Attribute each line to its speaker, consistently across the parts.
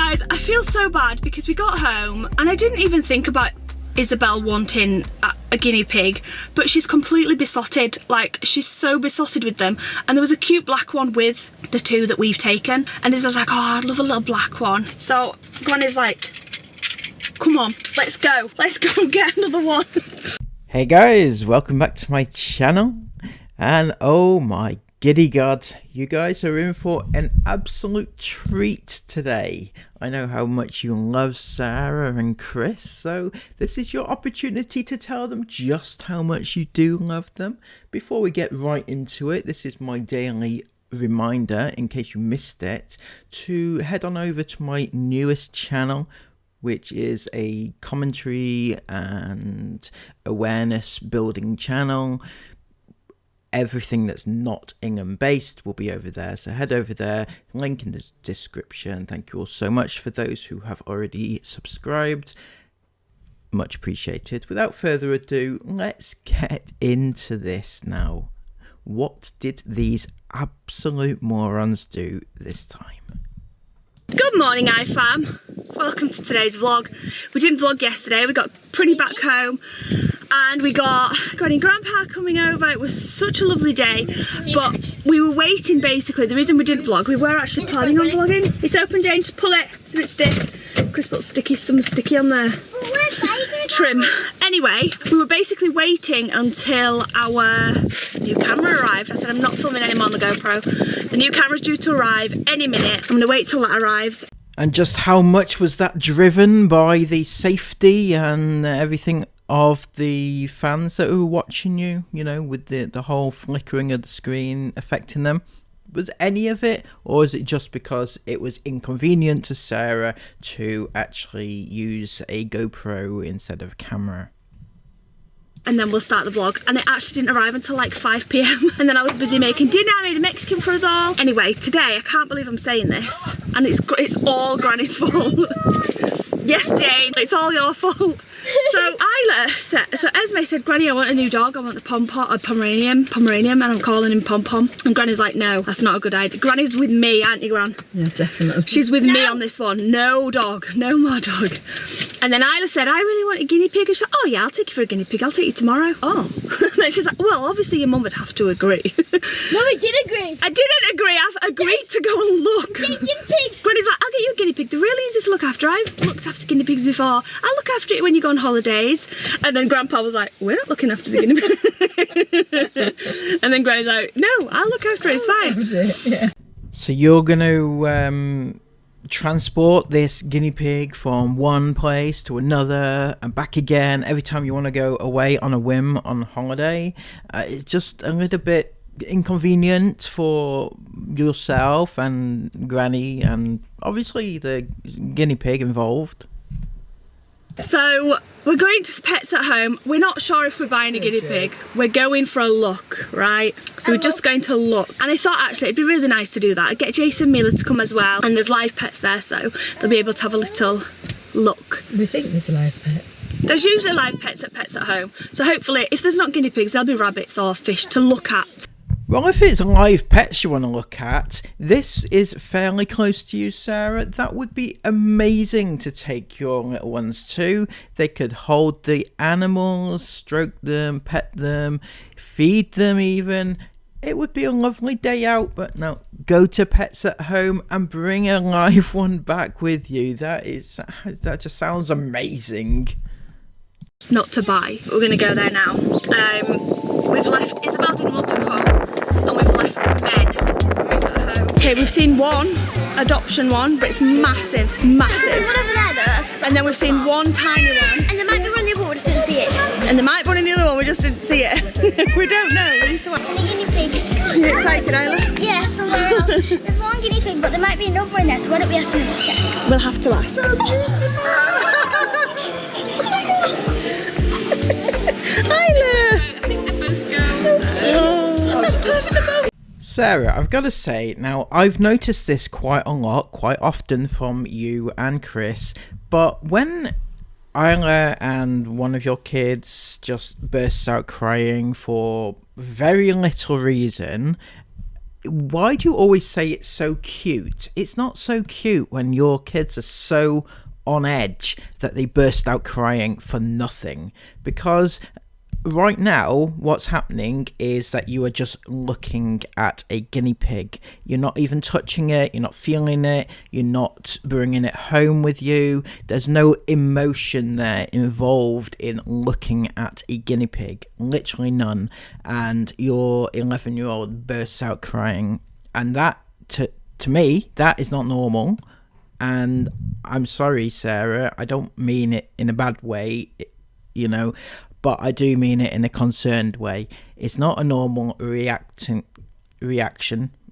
Speaker 1: Guys, I feel so bad because we got home and I didn't even think about Isabel wanting a guinea pig, but she's completely besotted. Like, she's so besotted with them. And there was a cute black one with the two that we've taken, and Isabel's like, oh, I'd love a little black one. So Granny's like, come on, let's go and get another one.
Speaker 2: Hey guys, welcome back to my channel, and oh my giddy god, you guys are in for an absolute treat today. I know how much you love Sarah and Chris, so this is your opportunity to tell them just how much you do love them. Before we get right into it, this is my daily reminder, in case you missed it, to head on over to my newest channel, which is a commentary and awareness building channel. Everything that's not Ingham based will be over there, so head over there, link in the description. Thank you all so much for those who have already subscribed, much appreciated. Without further ado, let's get into this now. What did these absolute morons do this time?
Speaker 1: Good morning, iFam. Welcome to today's vlog. We didn't vlog yesterday, we got pretty back home and we got Granny and Grandpa coming over. It was such a lovely day, but we were waiting basically. The reason we didn't vlog, we were actually planning on vlogging. It's open, Jane, just pull it, it's a bit stiff. Chris put some sticky on there. Trim. Anyway, we were basically waiting until our new camera arrived. I said I'm not filming anymore on the GoPro. The new camera's due to arrive any minute. I'm gonna wait till that arrives.
Speaker 2: And just how much was that driven by the safety and everything of the fans that were watching you, you know, with the whole flickering of the screen affecting them? Was any of it, or is it just because it was inconvenient to Sarah to actually use a GoPro instead of a camera?
Speaker 1: And then we'll start the vlog, and it actually didn't arrive until like 5 PM and then I was busy making dinner. I made a Mexican for us all. Anyway, today, I can't believe I'm saying this, and it's all Granny's fault. Yes, Jane, it's all your fault. So Esme said, Granny, I want a new dog. I want the Pomeranian, and I'm calling him Pom Pom. And Granny's like, no, that's not a good idea. Granny's with me, aren't you, Gran?
Speaker 3: Yeah, definitely.
Speaker 1: She's with me on this one. No dog, no more dog. And then Isla said, I really want a guinea pig. And she's like, oh yeah, I'll take you for a guinea pig. I'll take you tomorrow. Oh. And then she's like, well, obviously your mum would have to agree.
Speaker 3: No, we did agree.
Speaker 1: I didn't agree. I've agreed to go and look.
Speaker 3: Guinea pigs.
Speaker 1: Granny's like, I'll get you a guinea pig. They're really easy to look after. I've looked after guinea pigs before. I'll look after it when you go on holidays. And then Grandpa was like, we're not looking after the guinea pig. And then Granny's like, no, I'll look after it. It's fine.
Speaker 3: Yeah.
Speaker 2: So you're going to transport this guinea pig from one place to another and back again every time you want to go away on a whim on holiday. It's just a little bit inconvenient for yourself and Granny, and obviously the guinea pig involved.
Speaker 1: So we're going to Pets at Home. We're not sure if we're buying a guinea pig. We're going for a look, right? So we're just going to look. And I thought actually it'd be really nice to do that. I'd get Jason and Mila to come as well. And there's live pets there, so they'll be able to have a little look.
Speaker 3: We think there's live pets.
Speaker 1: There's usually live pets at Pets at Home. So hopefully if there's not guinea pigs, there'll be rabbits or fish to look at.
Speaker 2: Well, if it's live pets you want to look at, this is fairly close to you, Sarah. That would be amazing to take your little ones to. They could hold the animals, stroke them, pet them, feed them even. It would be a lovely day out, but no, go to Pets at Home and bring a live one back with you. That just sounds amazing.
Speaker 1: Not to buy. We're going to go there now. We've left, Isabel didn't want to come, and we've left the men at home. Okay, we've seen one adoption one, but it's massive, massive.
Speaker 4: There's one over there though.
Speaker 1: And then we've seen one tiny one.
Speaker 4: And there might be one in the other one, we just didn't see it.
Speaker 1: And there might be one in the other one, we just didn't see it. We don't know, we need to ask.
Speaker 4: And the guinea pigs.
Speaker 1: You're excited, Isla?
Speaker 4: Yeah, somewhere else. There's one guinea pig, but there might be another one in there, so why don't we ask someone to check?
Speaker 1: We'll have to ask.
Speaker 4: So beautiful.
Speaker 1: Isla!
Speaker 4: I think they're both girls. So cute.
Speaker 1: Oh, that's perfect.
Speaker 2: Sarah, I've got to say, now I've noticed this quite a lot, quite often from you and Chris, but when Isla and one of your kids just bursts out crying for very little reason, why do you always say it's so cute? It's not so cute when your kids are so on edge that they burst out crying for nothing. Because right now what's happening is that you are just looking at a guinea pig. You're not even touching it, you're not feeling it, you're not bringing it home with you. There's no emotion there involved in looking at a guinea pig, literally none. And your 11-year-old bursts out crying, and that to me, that is not normal. And I'm sorry, Sarah, I don't mean it in a bad way, but I do mean it in a concerned way. It's not a normal reaction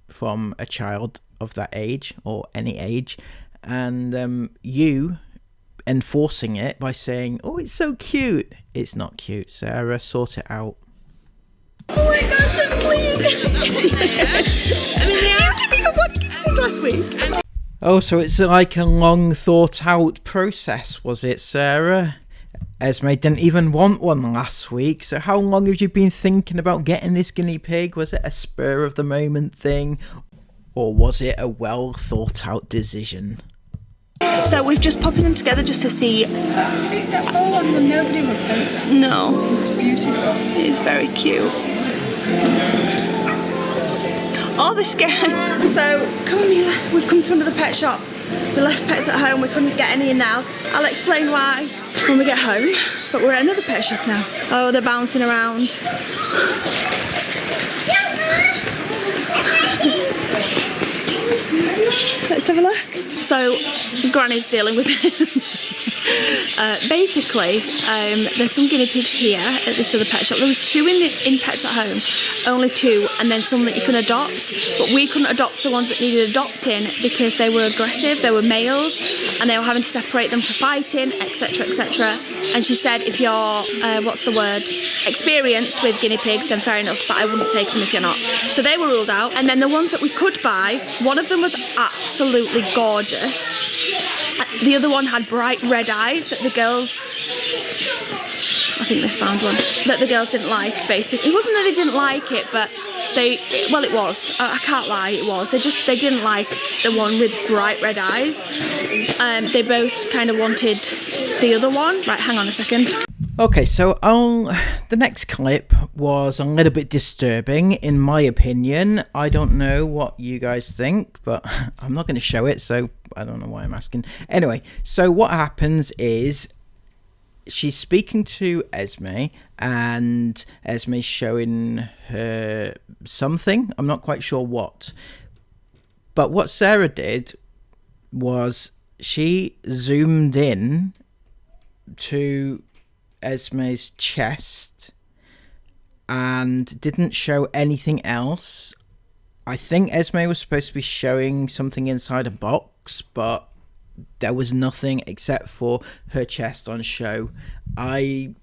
Speaker 2: from a child of that age or any age. And you enforcing it by saying, oh, it's so cute. It's not cute, Sarah. Sort it out.
Speaker 1: Oh my God, please. You didn't even want to get pig last week.
Speaker 2: Oh, so it's like a long thought out process, was it, Sarah? Esme didn't even want one last week, so how long have you been thinking about getting this guinea pig? Was it a spur of the moment thing, or was it a well thought out decision?
Speaker 1: So we've just popping them together just to see.
Speaker 3: I think that whole one will nobody will take that.
Speaker 1: No,
Speaker 3: It's beautiful.
Speaker 1: it is very cute. Oh, they're scared. So come on, Mila. We've come to another pet shop. We left pets at home, we couldn't get any in now. I'll explain why when we get home, but we're at another pet shop now. Oh, they're bouncing around. Let's have a look. So, Granny's dealing with it. Basically, there's some guinea pigs here at this other pet shop. There was 2 in Pets at Home, only 2, and then some that you can adopt. But we couldn't adopt the ones that needed adopting because they were aggressive, they were males, and they were having to separate them for fighting, etc, etc. And she said, if you're, experienced with guinea pigs, then fair enough, but I wouldn't take them if you're not. So they were ruled out. And then the ones that we could buy, one of them was absolutely gorgeous. The other one had bright red eyes that the girls, I think they found one, that the girls didn't like, basically. It wasn't that they didn't like it, but it was. I can't lie, it was. They didn't like the one with bright red eyes. They both kind of wanted the other one. Right, hang on a second.
Speaker 2: Okay, so the next clip was a little bit disturbing, in my opinion. I don't know what you guys think, but I'm not going to show it, so I don't know why I'm asking. Anyway, so what happens is she's speaking to Esme, and Esme's showing her something. I'm not quite sure what. But what Sarah did was she zoomed in to Esme's chest and didn't show anything else. I think Esme was supposed to be showing something inside a box, but there was nothing except for her chest on show. It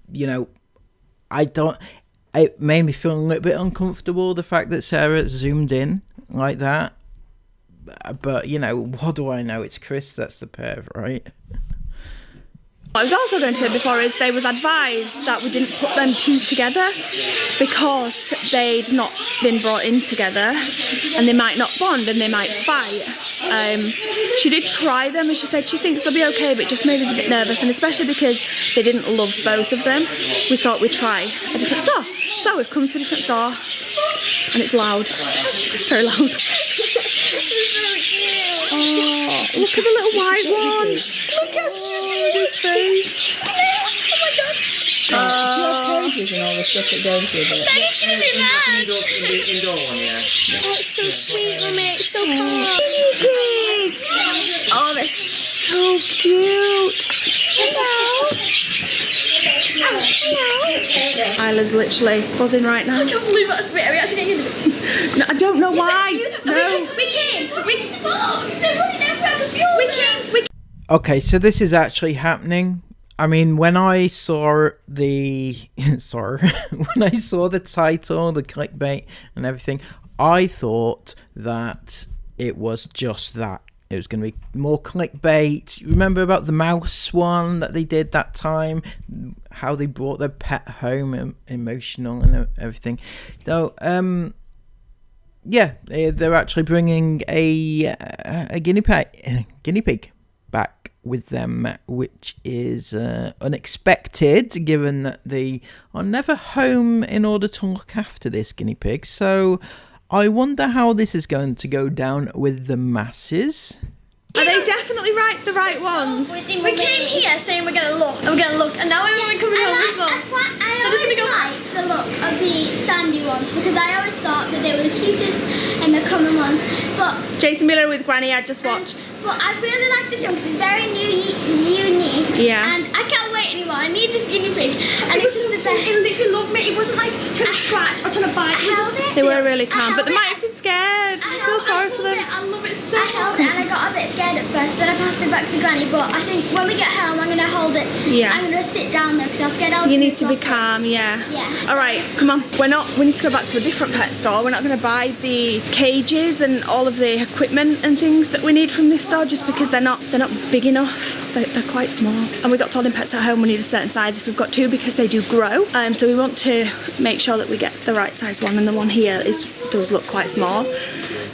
Speaker 2: made me feel a little bit uncomfortable, the fact that Sarah zoomed in like that. But, what do I know? It's Chris that's the perv, right?
Speaker 1: What I was also going to say before is they was advised that we didn't put them 2 together because they'd not been brought in together and they might not bond and they might fight. She did try them and she said she thinks they'll be okay, but it just made us a bit nervous, and especially because they didn't love both of them, we thought we'd try a different store. So we've come to a different store and it's loud, very loud. Oh, look at the little white one. Look how cute his face. Oh my God.
Speaker 3: Cages and all the stuff that goes with it.
Speaker 4: Thank you very much.
Speaker 1: Oh, it's so sweet, Mummy. It's so calm. Guinea pigs. Oh, they're so cute. Hello. Hello. Isla's literally buzzing right now.
Speaker 4: I can't believe that's great. Are we actually getting into this?
Speaker 1: No, I don't know why. No.
Speaker 4: We came.
Speaker 2: Okay, so this is actually happening. I mean, when I saw the when I saw the title, the clickbait and everything, I thought that it was just that. It was going to be more clickbait. Remember about the mouse one that they did that time? How they brought their pet home, emotional and everything. So, they're actually bringing a guinea pig back with them, which is unexpected, given that they are never home in order to look after this guinea pig. So I wonder how this is going to go down with the masses.
Speaker 1: Are they definitely the right ones?
Speaker 4: We came here saying we're gonna look, and now we're coming home with some. I always like the look of the sandy ones because I always thought that they were the cutest and the common ones. But
Speaker 1: Jason Miller with Granny I just watched.
Speaker 4: But I really like this one because it's very unique.
Speaker 1: Yeah.
Speaker 4: And I can't wait anymore. I need this guinea pig. And it's just the best.
Speaker 5: It literally loved me. It wasn't like trying to scratch or trying to bite.
Speaker 1: They were really calm, but they might have been scared. I feel sorry for them.
Speaker 5: I love it so much.
Speaker 4: I held it and I got a bit scared at first, then I passed it back to Granny, but I think when we get home I'm going to hold it.
Speaker 1: Yeah.
Speaker 4: I'm going to sit down though because I was scared I was
Speaker 1: You
Speaker 4: gonna
Speaker 1: need to be
Speaker 4: drop it.
Speaker 1: calm, yeah.
Speaker 4: Yeah.
Speaker 1: Alright, come on. We need to go back to a different pet store. We're not going to buy the cages and all of the equipment and things that we need from this store just because they're not big enough. They're quite small. And we got told in Pets at Home we need a certain size if we've got two because they do grow. So we want to make sure that we get the right size one, and the one here does look quite small.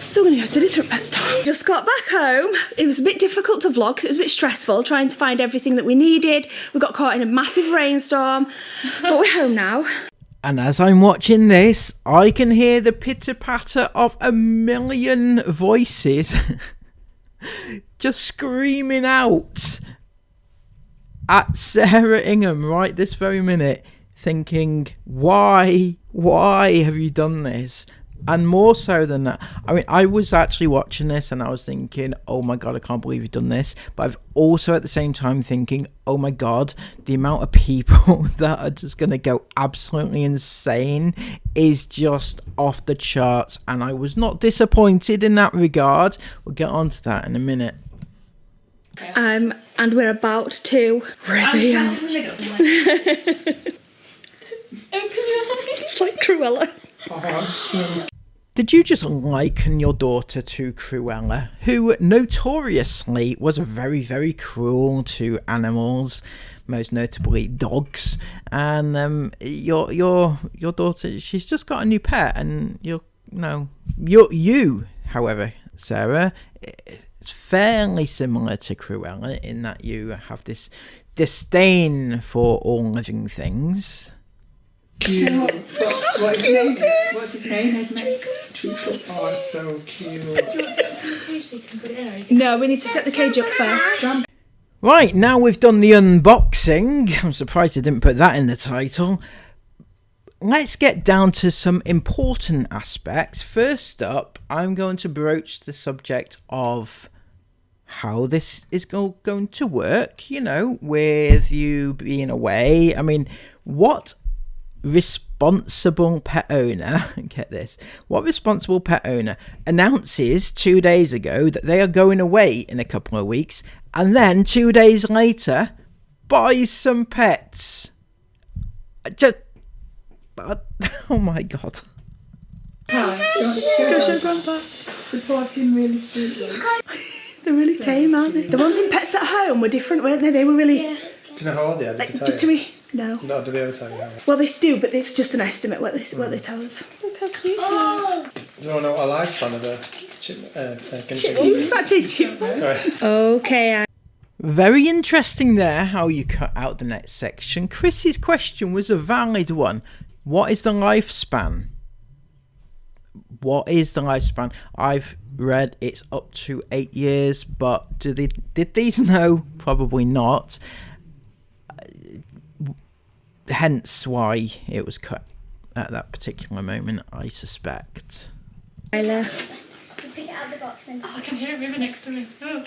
Speaker 1: Still going to go to a different pet store. Just got back home. It was a bit difficult to vlog because it was a bit stressful trying to find everything that we needed. We got caught in a massive rainstorm, but we're home now.
Speaker 2: And as I'm watching this, I can hear the pitter-patter of a million voices just screaming out at Sarah Ingham right this very minute, thinking, why have you done this? And more so than that, I mean, I was actually watching this and I was thinking, oh my god, I can't believe you've done this. But I've also at the same time thinking, oh my god, the amount of people that are just going to go absolutely insane is just off the charts. And I was not disappointed in that regard. We'll get on to that in a minute.
Speaker 1: And we're about to reveal. It's like Cruella.
Speaker 2: Did you just liken your daughter to Cruella, who notoriously was very, very cruel to animals, most notably dogs? And your daughter, she's just got a new pet, and you, however, Sarah, it's fairly similar to Cruella in that you have this disdain for all living things.
Speaker 3: What's his name? Treacle. Oh, it's so cute.
Speaker 1: No, we need to set the cage up first.
Speaker 2: Right, now we've done the unboxing. I'm surprised I didn't put that in the title. Let's get down to some important aspects. First up, I'm going to broach the subject of how this is going to work, with you being away. I mean, what responsible pet owner, get this, what responsible pet owner announces 2 days ago that they are going away in a couple of weeks and then 2 days later buys some pets? Oh my god.
Speaker 1: Go show Grandpa.
Speaker 3: Support him really sweetly.
Speaker 1: They're really tame, aren't they? The ones in Pets at Home were different, weren't they? They were really...
Speaker 3: Do you know how old they are?
Speaker 1: Like, do we... No.
Speaker 3: No, do they ever tell you?
Speaker 1: Well, they do, but it's just an estimate what they tell us.
Speaker 5: Look how cute she is.
Speaker 3: Do you want to know what a lifespan of a
Speaker 1: It's actually cute.
Speaker 3: Sorry.
Speaker 1: Okay.
Speaker 2: Very interesting there how you cut out the next section. Chris's question was a valid one. What is the lifespan? What is the lifespan? I've read it's up to 8 years, but did these know? Probably not. Hence why it was cut at that particular moment, I suspect.
Speaker 1: Isla.
Speaker 4: Pick it out of the box and...
Speaker 5: I can hear it moving next to me. Oh.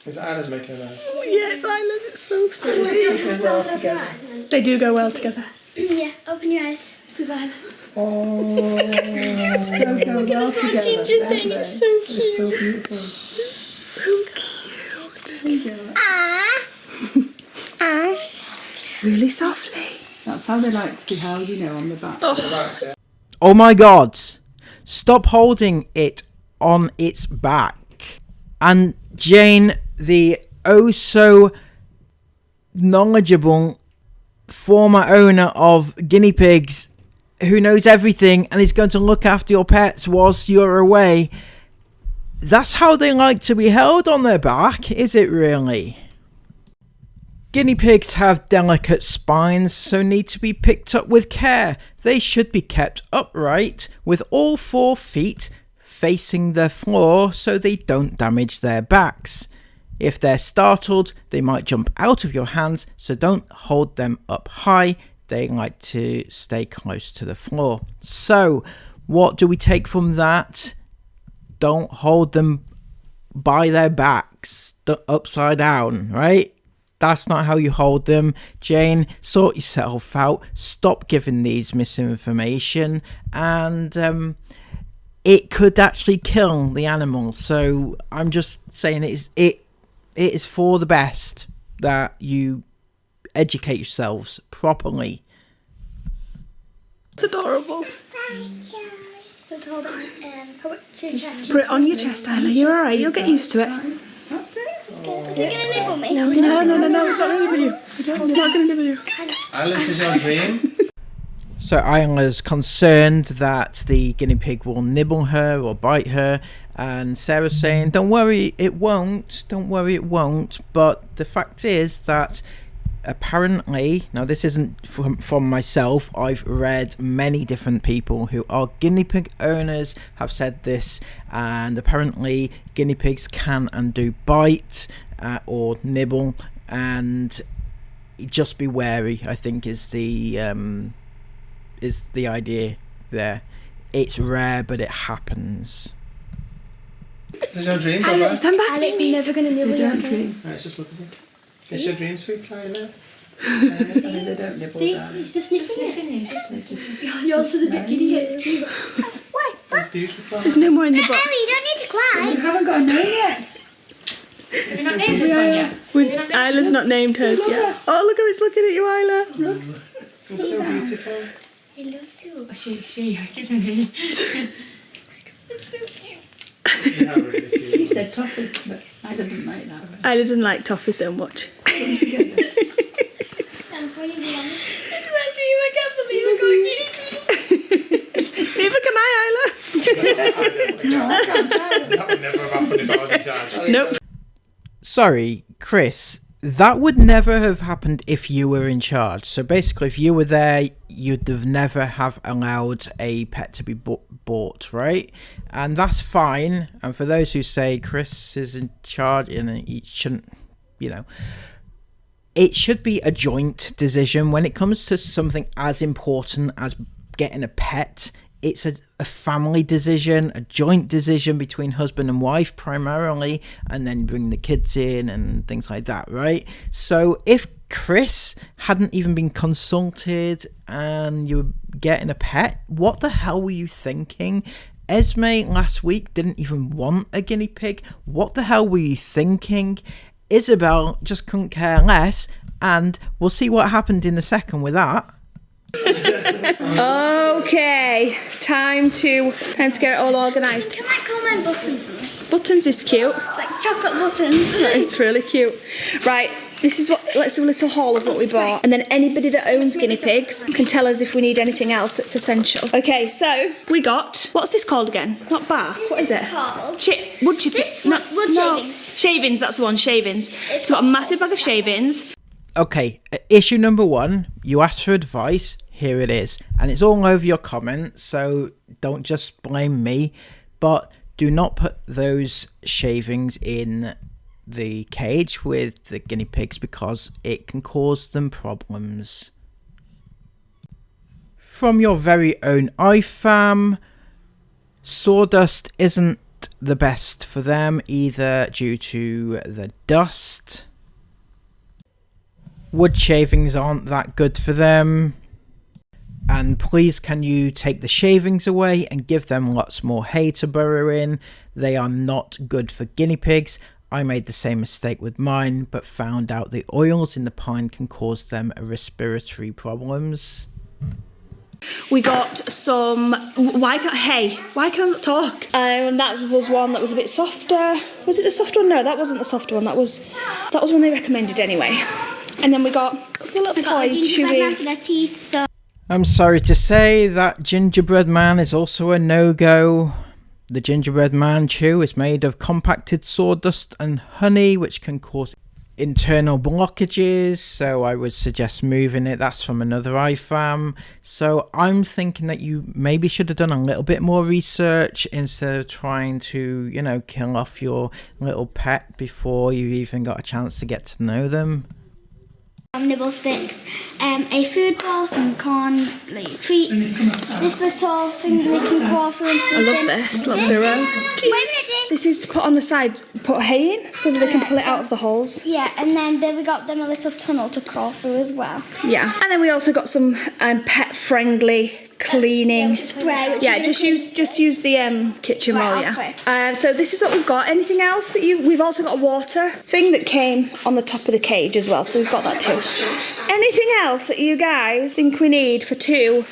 Speaker 3: Is Isla's making a noise?
Speaker 1: Oh, yes, Isla, it's so sweet.
Speaker 3: They go well together.
Speaker 1: They do go well together.
Speaker 4: Yeah, open your eyes.
Speaker 1: This is Isla.
Speaker 3: Oh, so go well together.
Speaker 5: Ginger thing is so cute.
Speaker 3: It's so beautiful.
Speaker 1: So cute. Really softly.
Speaker 3: That's how they like to be held, on the back.
Speaker 2: Oh my god! Stop holding it on its back. And Jane, the oh so knowledgeable former owner of guinea pigs, who knows everything and is going to look after your pets whilst you're away. That's how they like to be held on their back, is it really? Guinea pigs have delicate spines, so need to be picked up with care. They should be kept upright with all 4 feet facing the floor so they don't damage their backs. If they're startled, they might jump out of your hands, so don't hold them up high. They like to stay close to the floor. So, what do we take from that? Don't hold them by their backs, upside down, right? That's not how you hold them. Jane, sort yourself out. Stop giving these misinformation. And it could actually kill the animal. So I'm just saying it is for the best that you educate yourselves properly.
Speaker 1: It's adorable.
Speaker 4: Don't hold it. How about your chest?
Speaker 1: Put it on your chest, Isla. You're alright. You'll get used to it.
Speaker 4: That's it. Is it going to nibble me?
Speaker 1: No. It's not going to nibble you. It's not going to nibble you.
Speaker 3: Alice is your dream.
Speaker 2: So Isla's concerned that the guinea pig will nibble her or bite her, and Sarah's saying, don't worry, it won't. Don't worry, it won't. But the fact is that apparently, now this isn't from myself, I've read many different people who are guinea pig owners have said this, and apparently guinea pigs can and do bite or nibble, and just be wary, I think is the idea there. It's rare, but it happens.
Speaker 3: This is your dream, Baba.
Speaker 1: Stand back,
Speaker 4: Alex is never going to nibble you.
Speaker 3: Right, it's just looking good. It's your dream, sweet Tyler.
Speaker 5: They don't nibble
Speaker 4: See,
Speaker 5: down.
Speaker 4: he's just sniffing it.
Speaker 5: Just
Speaker 4: You're also the big idiot. What?
Speaker 3: It's beautiful.
Speaker 1: There's no more in the box.
Speaker 4: Ellie, you don't need to cry.
Speaker 5: You haven't got a name yet.
Speaker 3: It's
Speaker 5: not
Speaker 3: so
Speaker 5: named this one
Speaker 3: beautiful.
Speaker 5: yet.
Speaker 1: Isla's not named hers yet. Oh, look how it's looking at you, Isla.
Speaker 3: It's so beautiful.
Speaker 4: He loves you.
Speaker 5: She, I keep saying he.
Speaker 3: You are really cute.
Speaker 5: He said toffee, but I didn't like that.
Speaker 1: Isla doesn't like toffee so much.
Speaker 4: Stand for you, it's my dream. I can't believe I got guinea pig.
Speaker 1: Neither can I,
Speaker 3: That would never have happened if I was in charge.
Speaker 1: Isla. Nope.
Speaker 2: Sorry, Chris, that would never have happened if you were in charge. So basically, if you were there, you'd have never have allowed a pet to be bought, right? And that's fine. And for those who say Chris is in charge and he shouldn't, it should be a joint decision when it comes to something as important as getting a pet. It's a family decision, a joint decision between husband and wife primarily, and then bring the kids in and things like that, right? So if Chris hadn't even been consulted and you were getting a pet, what the hell were you thinking? Esme last week didn't even want a guinea pig. What the hell were you thinking? Isabel just couldn't care less, and we'll see what happened in a second with that.
Speaker 1: Okay, time to get it all organised.
Speaker 4: Can I call my buttons?
Speaker 1: Buttons is cute.
Speaker 4: Like chocolate buttons.
Speaker 1: It's really cute. Right, this is what. Let's do a little haul of what we bought, and then anybody that owns guinea pigs can tell us if we need anything else that's essential. Okay, so we got. What's this called again? Not bar. What is it?
Speaker 4: Called?
Speaker 1: Wood chipping.
Speaker 4: This one, wood shavings.
Speaker 1: Shavings. That's the one. Shavings. It's got a massive bag of shavings.
Speaker 2: Okay, issue number 1, you asked for advice, here it is. And it's all over your comments, so don't just blame me. But do not put those shavings in the cage with the guinea pigs because it can cause them problems. From your very own iFam, sawdust isn't the best for them either due to the dust. Wood shavings aren't that good for them. And please can you take the shavings away and give them lots more hay to burrow in. They are not good for guinea pigs. I made the same mistake with mine, but found out the oils in the pine can cause them respiratory problems.
Speaker 1: We got some. Why can't I talk? And that was one that was a bit softer. Was it the soft one? No, that wasn't the soft one. That was one they recommended anyway. And then we got a little toy chewy.
Speaker 4: For their teeth, so.
Speaker 2: I'm sorry to say that gingerbread man is also a no-go. The gingerbread man chew is made of compacted sawdust and honey, which can cause internal blockages, so I would suggest moving it. That's from another iFam. So I'm thinking that you maybe should have done a little bit more research instead of trying to, you know, kill off your little pet before you even got a chance to get to know them.
Speaker 4: Nibble sticks, a food ball, some corn, like treats, this little thing they can crawl through and
Speaker 1: I
Speaker 4: sleep
Speaker 1: love
Speaker 4: in.
Speaker 1: this little burrow.
Speaker 4: Wait a minute, Jane.
Speaker 1: This is to put on the sides, put hay in so that they can pull it out of the holes.
Speaker 4: Yeah, and then we got them a little tunnel to crawl through as well.
Speaker 1: Yeah, and then we also got some pet-friendly cleaning.
Speaker 4: Spray.
Speaker 1: Yeah, just use the kitchen roll.
Speaker 4: I'll
Speaker 1: Yeah. So this is what we've got. Anything else that you? We've also got a water thing that came on the top of the cage as well. So we've got that too. Anything else that you guys think we need for 2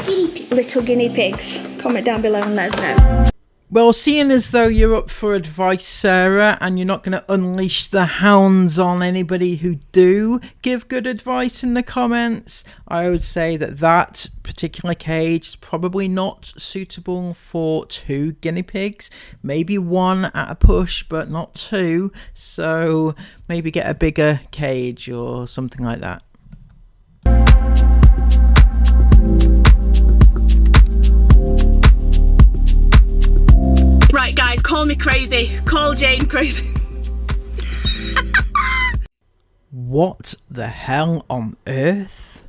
Speaker 1: little guinea pigs? Comment down below and let us know.
Speaker 2: Well, seeing as though you're up for advice, Sarah, and you're not going to unleash the hounds on anybody who do give good advice in the comments, I would say that that particular cage is probably not suitable for 2 guinea pigs. Maybe 1 at a push, but not 2. So maybe get a bigger cage or something like that.
Speaker 1: Right, guys, call me crazy. Call Jane crazy.
Speaker 2: What the hell on earth?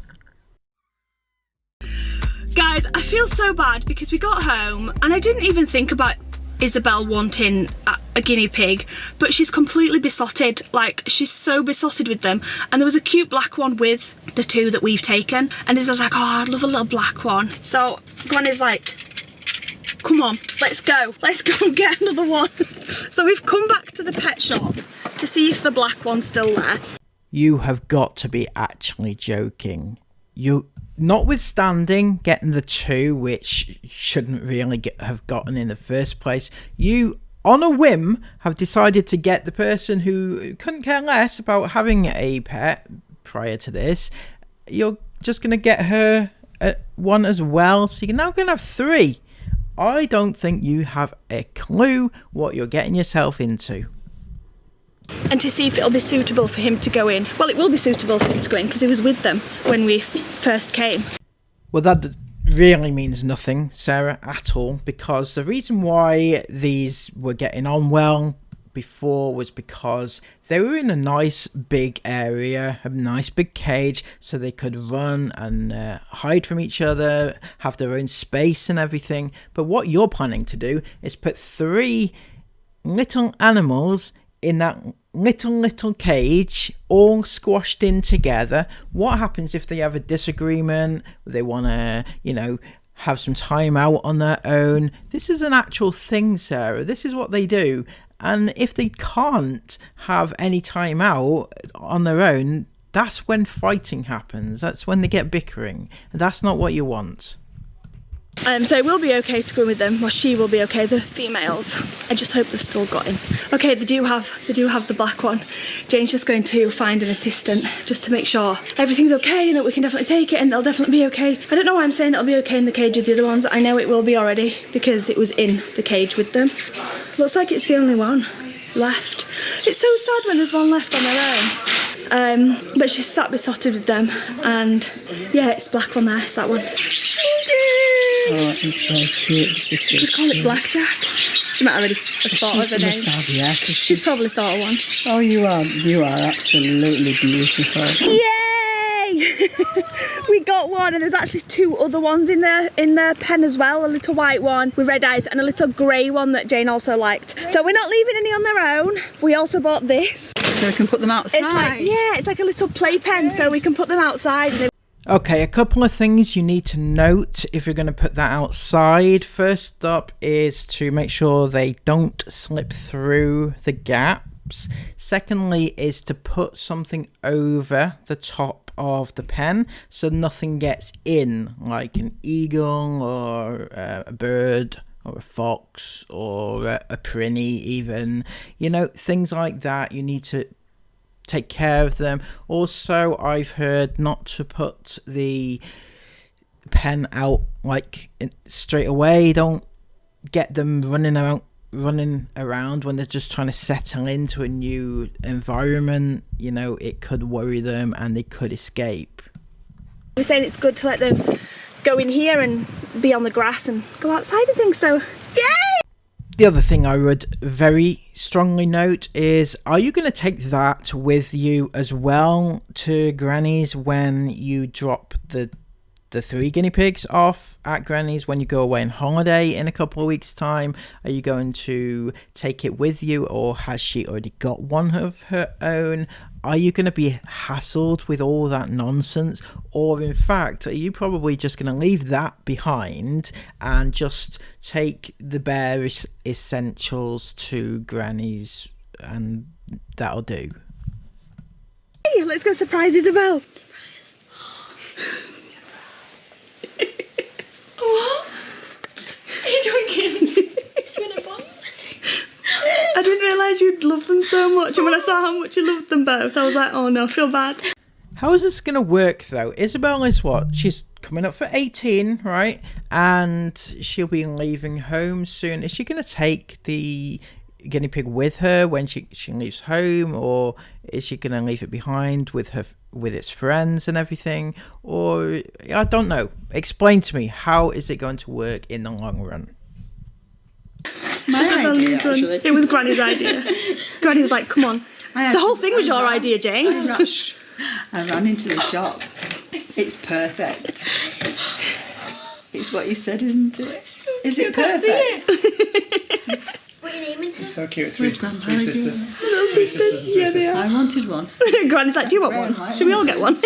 Speaker 1: Guys, I feel so bad because we got home and I didn't even think about Isabel wanting a guinea pig, but she's completely besotted. Like, she's so besotted with them. And there was a cute black one with the 2 that we've taken, and Isabel's like, oh, I'd love a little black one. So Granny's like, come on, let's go and get another one. So we've come back to the pet shop to see if the black one's still there.
Speaker 2: You have got to be actually joking. You, notwithstanding getting the 2, which shouldn't really have gotten in the first place, you, on a whim, have decided to get the person who couldn't care less about having a pet prior to this. You're just going to get her one as well, so you're now going to have 3. I don't think you have a clue what you're getting yourself into.
Speaker 1: And to see if it'll be suitable for him to go in. Well, it will be suitable for him to go in because he was with them when we first came.
Speaker 2: Well, that really means nothing, Sarah, at all, because the reason why these were getting on well before was because they were in a nice big area, a nice big cage, so they could run and hide from each other, have their own space and everything. But what you're planning to do is put 3 little animals in that little cage, all squashed in together. What happens if they have a disagreement? They want to, you know, have some time out on their own? This is an actual thing, Sarah. This is what they do. And if they can't have any time out on their own, that's when fighting happens. That's when they get bickering. And that's not what you want.
Speaker 1: So it will be okay to go in with them. Well, she will be okay, the females. I just hope they've still got him. Okay, they do have the black one. Jane's just going to find an assistant just to make sure everything's okay and that we can definitely take it and they'll definitely be okay. I don't know why I'm saying it'll be okay in the cage with the other ones. I know it will be already because it was in the cage with them. Looks like it's the only one left. It's so sad when there's one left on their own. But she's sat besotted with them, and yeah, it's black one there. It's that one.
Speaker 3: Oh, it's so cute. This is so
Speaker 1: We call it Blackjack. She might already have thought of her name.
Speaker 3: yeah, because
Speaker 1: She's probably thought of one.
Speaker 3: oh, you are absolutely beautiful.
Speaker 1: Yay! We got one, and there's actually 2 other ones in their pen as well. A little white one with red eyes and a little grey one that Jane also liked. So we're not leaving any on their own. We also bought this.
Speaker 3: So we can put them outside.
Speaker 1: It's like a little playpen, so we can put them outside.
Speaker 2: Okay, a couple of things you need to note if you're going to put that outside. First up is to make sure they don't slip through the gaps. Secondly is to put something over the top of the pen so nothing gets in, like an eagle or a bird or a fox or a prinny even. You know, things like that. You need to take care of them. Also, I've heard not to put the pen out like straight away. Don't get them running around when they're just trying to settle into a new environment. You know, it could worry them and they could escape.
Speaker 1: We're saying it's good to let them go in here and be on the grass and go outside and things, so yay!
Speaker 2: The other thing I would very strongly note is, are you going to take that with you as well to Granny's when you drop the 3 guinea pigs off at Granny's when you go away on holiday in a couple of weeks' time? Are you going to take it with you, or has she already got one of her own? Are you going to be hassled with all that nonsense, or in fact are you probably just going to leave that behind and just take the bare essentials to Granny's and that'll do?
Speaker 1: Hey, let's go surprise Isabel.
Speaker 5: What? Are you joking?
Speaker 1: I didn't realise you'd love them so much, and when I saw how much you loved them both, I was like, oh no, I feel bad.
Speaker 2: How is this going to work though? Isabel is what? She's coming up for 18, right? And she'll be leaving home soon. Is she going to take the guinea pig with her when she leaves home, or is she going to leave it behind with its friends and everything? Or I don't know. Explain to me, how is it going to work in the long run?
Speaker 3: My idea, actually.
Speaker 1: It was Granny's idea. Granny was like, come on. The whole thing was your idea, Jane.
Speaker 3: I ran into the shop. It's perfect. It's what you said, isn't it? Is it perfect?
Speaker 4: What are you naming her?
Speaker 3: It's so cute. Three sisters. Three sisters and three sisters. I wanted one.
Speaker 1: Granny's like, do you want one? Should we all get one?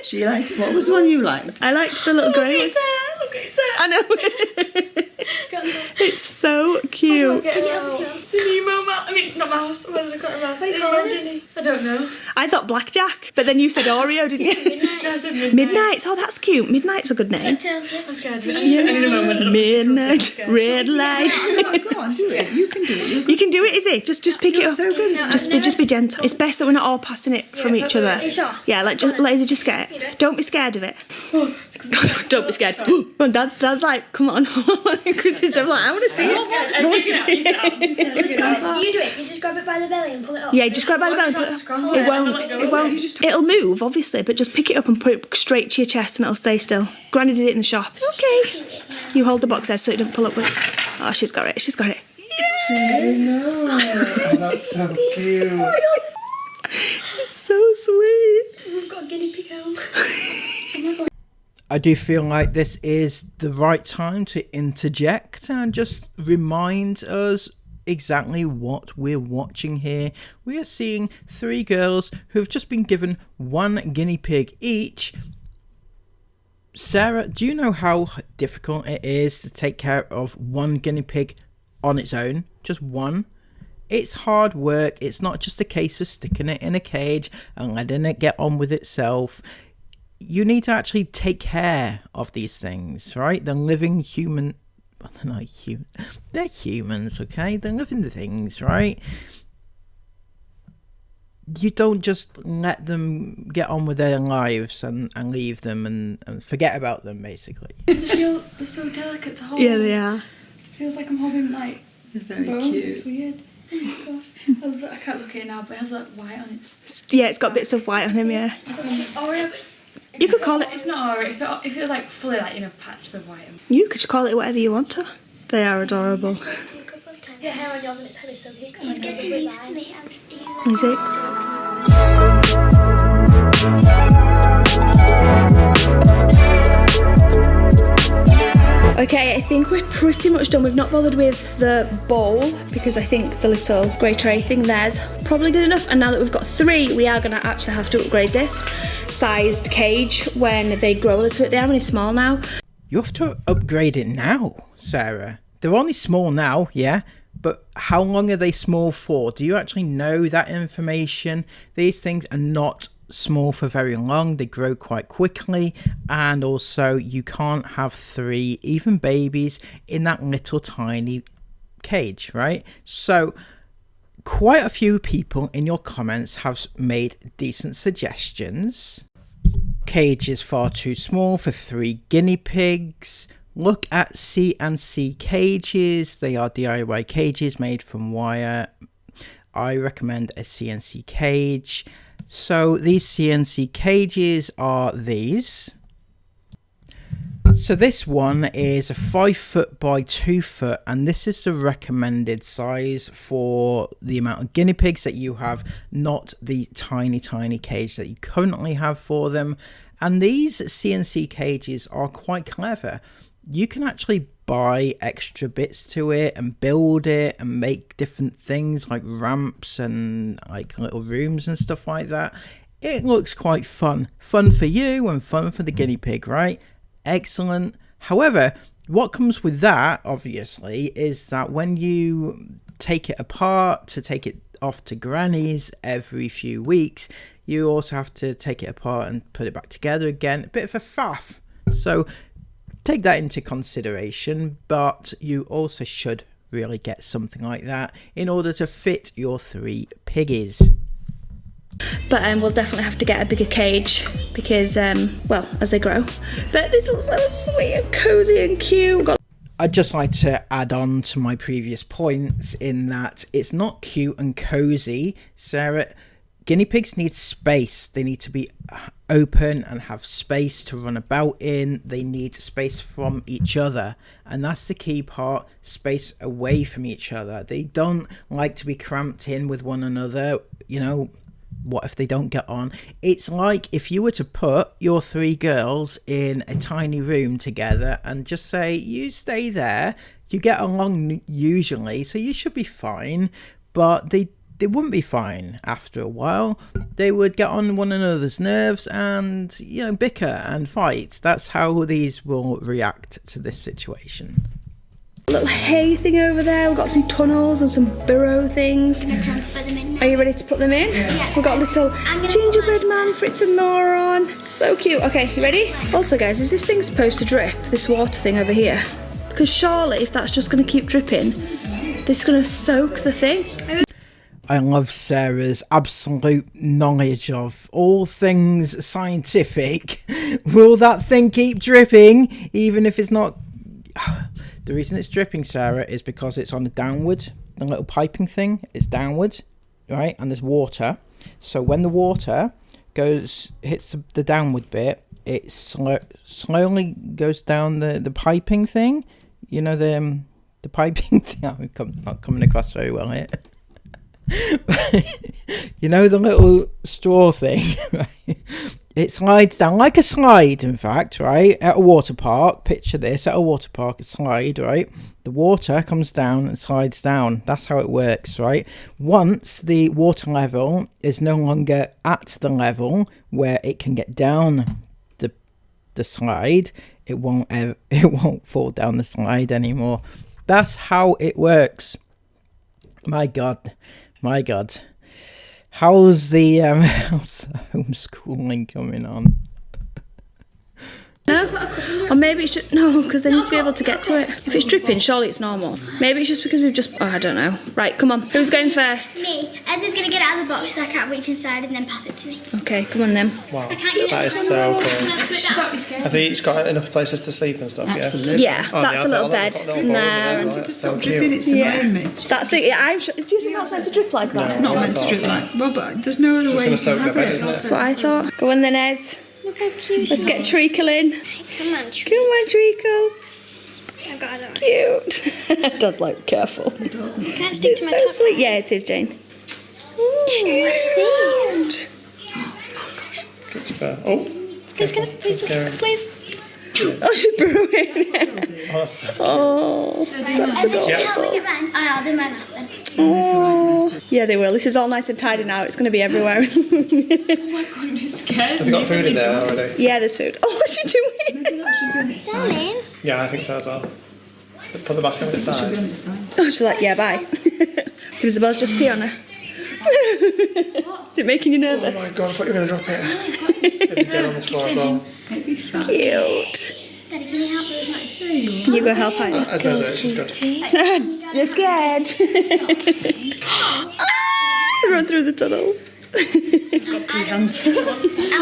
Speaker 3: She liked. What was the one you liked?
Speaker 1: I liked the little grey one.
Speaker 5: Look at Sarah.
Speaker 1: I know. It's so cute.
Speaker 5: It's an emo mouse. I mean, not mouse. What did I call it? Mouse. I don't know.
Speaker 1: I thought Blackjack, but then you said Oreo, didn't you?
Speaker 5: No, I said Midnight.
Speaker 1: Midnight's. Oh, that's cute. Midnight's a good name.
Speaker 5: I'm scared. I need a moment.
Speaker 1: Midnight, red light.
Speaker 3: Go on, do it. You can do it.
Speaker 1: You can do it, Izzy. Just pick it up.
Speaker 3: So good.
Speaker 1: Just be gentle. It's best that we're not all passing it from each other.
Speaker 4: Are you sure?
Speaker 1: Yeah, like just let Izzy just get it. Don't be scared of it. Don't be scared. Come on, Dad's like, come on. Because he's like, I want to see it.
Speaker 4: Just grab it. You do it. You just grab it by the belly and pull it up.
Speaker 1: Yeah, just grab it by the belly and pull it up. It won't. It'll move, obviously, but just pick it up and put it straight to your chest and it'll stay still. Granny did it in the shop. Okay. You hold the box there so it doesn't pull up with. Oh, she's got it. She's got it.
Speaker 3: Oh, that's so cute.
Speaker 1: It's so sweet.
Speaker 4: We've got a guinea pig home.
Speaker 2: I do feel like this is the right time to interject and just remind us exactly what we're watching here. We are seeing 3 girls who have just been given 1 guinea pig each. Sarah, do you know how difficult it is to take care of 1 guinea pig on its own? Just 1. It's hard work. It's not just a case of sticking it in a cage and letting it get on with itself. You need to actually take care of these things, right? They're living human. Well, they're not human. They're humans, okay? They're living things, right? You don't just let them get on with their lives and leave them and forget about them, basically.
Speaker 5: They're so delicate to hold.
Speaker 1: Yeah, they are.
Speaker 5: Feels like I'm holding like
Speaker 3: Very
Speaker 5: bones.
Speaker 3: cute.
Speaker 5: It's weird. Oh my gosh. I can't look at it now, but it has like white on its.
Speaker 1: Yeah, it's got bits of white on him, yeah.
Speaker 5: Oreo.
Speaker 1: You could call it.
Speaker 5: It's not Oreo. If it was like fully like patches of white.
Speaker 1: You could call it whatever you want to. They are adorable.
Speaker 4: Yeah, hair on yours and its head is so big. He's getting used to me.
Speaker 1: Is it? Okay, I think we're pretty much done. We've not bothered with the bowl because I think the little grey tray thing there's probably good enough. And now that we've got 3, we are going to actually have to upgrade this sized cage when they grow a little bit. They are really small now.
Speaker 2: You have to upgrade it now, Sarah. They're only small now, yeah? But how long are they small for? Do you actually know that information? These things are not small for very long. They grow quite quickly, and also you can't have 3 even babies in that little tiny cage, right? So quite a few people in your comments have made decent suggestions. Cage is far too small for 3 guinea pigs. Look at CNC cages. They are DIY cages made from wire. I recommend a CNC cage. So these CNC cages are these. So this one is a 5 foot by 2 foot, and this is the recommended size for the amount of guinea pigs that you have, not the tiny cage that you currently have for them. And these CNC cages are quite clever. You can actually buy extra bits to it and build it and make different things like ramps and like little rooms and stuff like that. It looks quite fun for you and fun for the guinea pig, right? Excellent. However, what comes with that obviously is that when you take it apart to take it off to granny's every few weeks, you also have to take it apart and put it back together again. A bit of a faff. So take that into consideration, but you also should really get something like that in order to fit your 3 piggies.
Speaker 1: But we'll definitely have to get a bigger cage because, well, as they grow. But this looks so sweet and cozy and cute.
Speaker 2: I'd just like to add on to my previous points in that it's not cute and cozy, Sarah. Guinea pigs need space. They need to be open and have space to run about in. They need space from each other. And that's the key part, space away from each other. They don't like to be cramped in with one another. You know, what if they don't get on? It's like if you were to put your 3 girls in a tiny room together and just say, you stay there. You get along usually, so you should be fine. But they wouldn't be fine after a while. They would get on one another's nerves and, you know, bicker and fight. That's how these will react to this situation.
Speaker 1: Little hay thing over there. We've got some tunnels and some burrow things.
Speaker 4: I'm gonna transfer them in.
Speaker 1: Are you ready to put them in?
Speaker 4: Yeah.
Speaker 1: We've got a little gingerbread man for it to gnaw on. So cute. Okay, you ready? Also guys, is this thing supposed to drip? This water thing over here? Because surely if that's just going to keep dripping, this is going to soak the thing.
Speaker 2: I love Sarah's absolute knowledge of all things scientific. Will that thing keep dripping even if it's not? The reason it's dripping, Sarah, is because it's on a downward. The little piping thing is downward, right? And there's water. So when the water hits the downward bit, it slowly goes down the piping thing. You know, the piping thing. I'm not coming across very well here. You know, the little straw thing, right? It slides down like a slide, in fact, right? At a water park, picture this, at a water park, a slide, right? The water comes down and slides down. That's how it works, right? Once the water level is no longer at the level where it can get down the slide, it won't fall down the slide anymore. That's how it works. My God. How's the homeschooling coming on?
Speaker 1: No? Or maybe it's just... No, because they need to be able to get to it. If it's dripping, surely it's normal. Maybe it's just because we've just... Oh, I don't know. Right, come on. Who's going first?
Speaker 4: Me. Ezra's going to get it out of the box so I can't reach inside and then pass it to me.
Speaker 1: Okay, come on then.
Speaker 5: Wow,
Speaker 4: I can't get
Speaker 5: that
Speaker 4: it
Speaker 5: is
Speaker 4: to
Speaker 5: so
Speaker 4: the
Speaker 5: cool. Have they each got enough places to sleep and stuff?
Speaker 3: Absolutely.
Speaker 1: Yeah,
Speaker 5: Oh,
Speaker 1: that's
Speaker 5: yeah,
Speaker 1: a little
Speaker 5: I've
Speaker 1: bed.
Speaker 5: got a little ball
Speaker 1: No.
Speaker 5: in there,
Speaker 3: To
Speaker 5: so
Speaker 3: stop
Speaker 5: cute.
Speaker 3: dripping, it's annoying me.
Speaker 1: That thing... Yeah, do you think that's meant to drip like that?
Speaker 3: It's not meant to drip like. Well, but there's no other
Speaker 5: It's
Speaker 3: way
Speaker 5: just
Speaker 3: you
Speaker 5: gonna
Speaker 3: can
Speaker 5: soak the
Speaker 3: have
Speaker 5: bed,
Speaker 3: it.
Speaker 5: isn't it?
Speaker 1: That's what I thought. Go on then, Ez.
Speaker 4: Look how cute
Speaker 1: Let's
Speaker 4: she
Speaker 1: get
Speaker 4: is.
Speaker 1: treacling.
Speaker 4: Come on,
Speaker 1: Come on, treacle.
Speaker 4: I got it.
Speaker 1: Cute. It does look careful.
Speaker 4: Can't stick
Speaker 1: It's
Speaker 4: to my
Speaker 1: so
Speaker 4: top.
Speaker 1: sweet. Yeah, it is, Jane.
Speaker 4: What's this?
Speaker 5: It's fair. Oh,
Speaker 4: Please, can I, please,
Speaker 5: Karen.
Speaker 4: please.
Speaker 1: Oh, she's brewing.
Speaker 5: Oh, that's so
Speaker 1: Oh, that's
Speaker 4: Ezra, can you
Speaker 1: adorable.
Speaker 4: help me get mine? Oh, I'll do mine last then.
Speaker 1: Oh. Yeah, they will. This is all nice and tidy now. It's going to be everywhere.
Speaker 3: Oh my God, I'm just scared.
Speaker 5: Have you got food in there already?
Speaker 1: Yeah, there's food. Oh, what's she doing?
Speaker 3: Maybe that should be on its side.
Speaker 4: Darling.
Speaker 5: Yeah, I think so as well. Put the basket on its
Speaker 3: It should be on
Speaker 5: side.
Speaker 3: its side.
Speaker 1: Oh, she's like, yeah, bye. Did Isabel's just pee on her? Is it making you
Speaker 5: Oh
Speaker 1: nervous?
Speaker 5: my God, I thought you were going to drop it. It'd be dead on this floor as well.
Speaker 3: Maybe so.
Speaker 1: Cute.
Speaker 4: Daddy, can you help me with mine?
Speaker 1: You go help her.
Speaker 5: That's no do it, she's good.
Speaker 1: You're scared. Run through the tunnel.
Speaker 5: Got 2 hands.
Speaker 4: I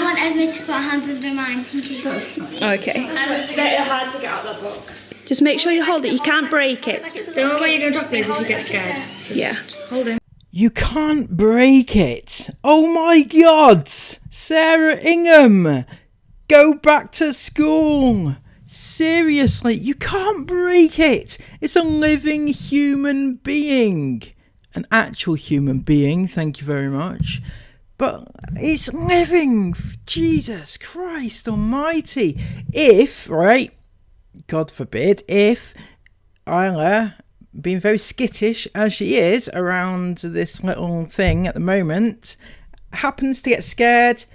Speaker 4: want Esme to put her hands under mine in case.
Speaker 1: Okay.
Speaker 5: It's a bit hard to get out of that box.
Speaker 1: Just make sure you hold it. You can't break it.
Speaker 5: The only way you're going to drop it is if you get scared. So
Speaker 1: Yeah.
Speaker 5: hold him.
Speaker 2: You can't break it. Oh my God. Sarah Ingham, go back to school. Seriously, you can't break it. It's a living human being. An actual human being, thank you very much. But it's living. Jesus Christ almighty. If, right, God forbid, if Isla, being very skittish as she is around this little thing at the moment, happens to get scared,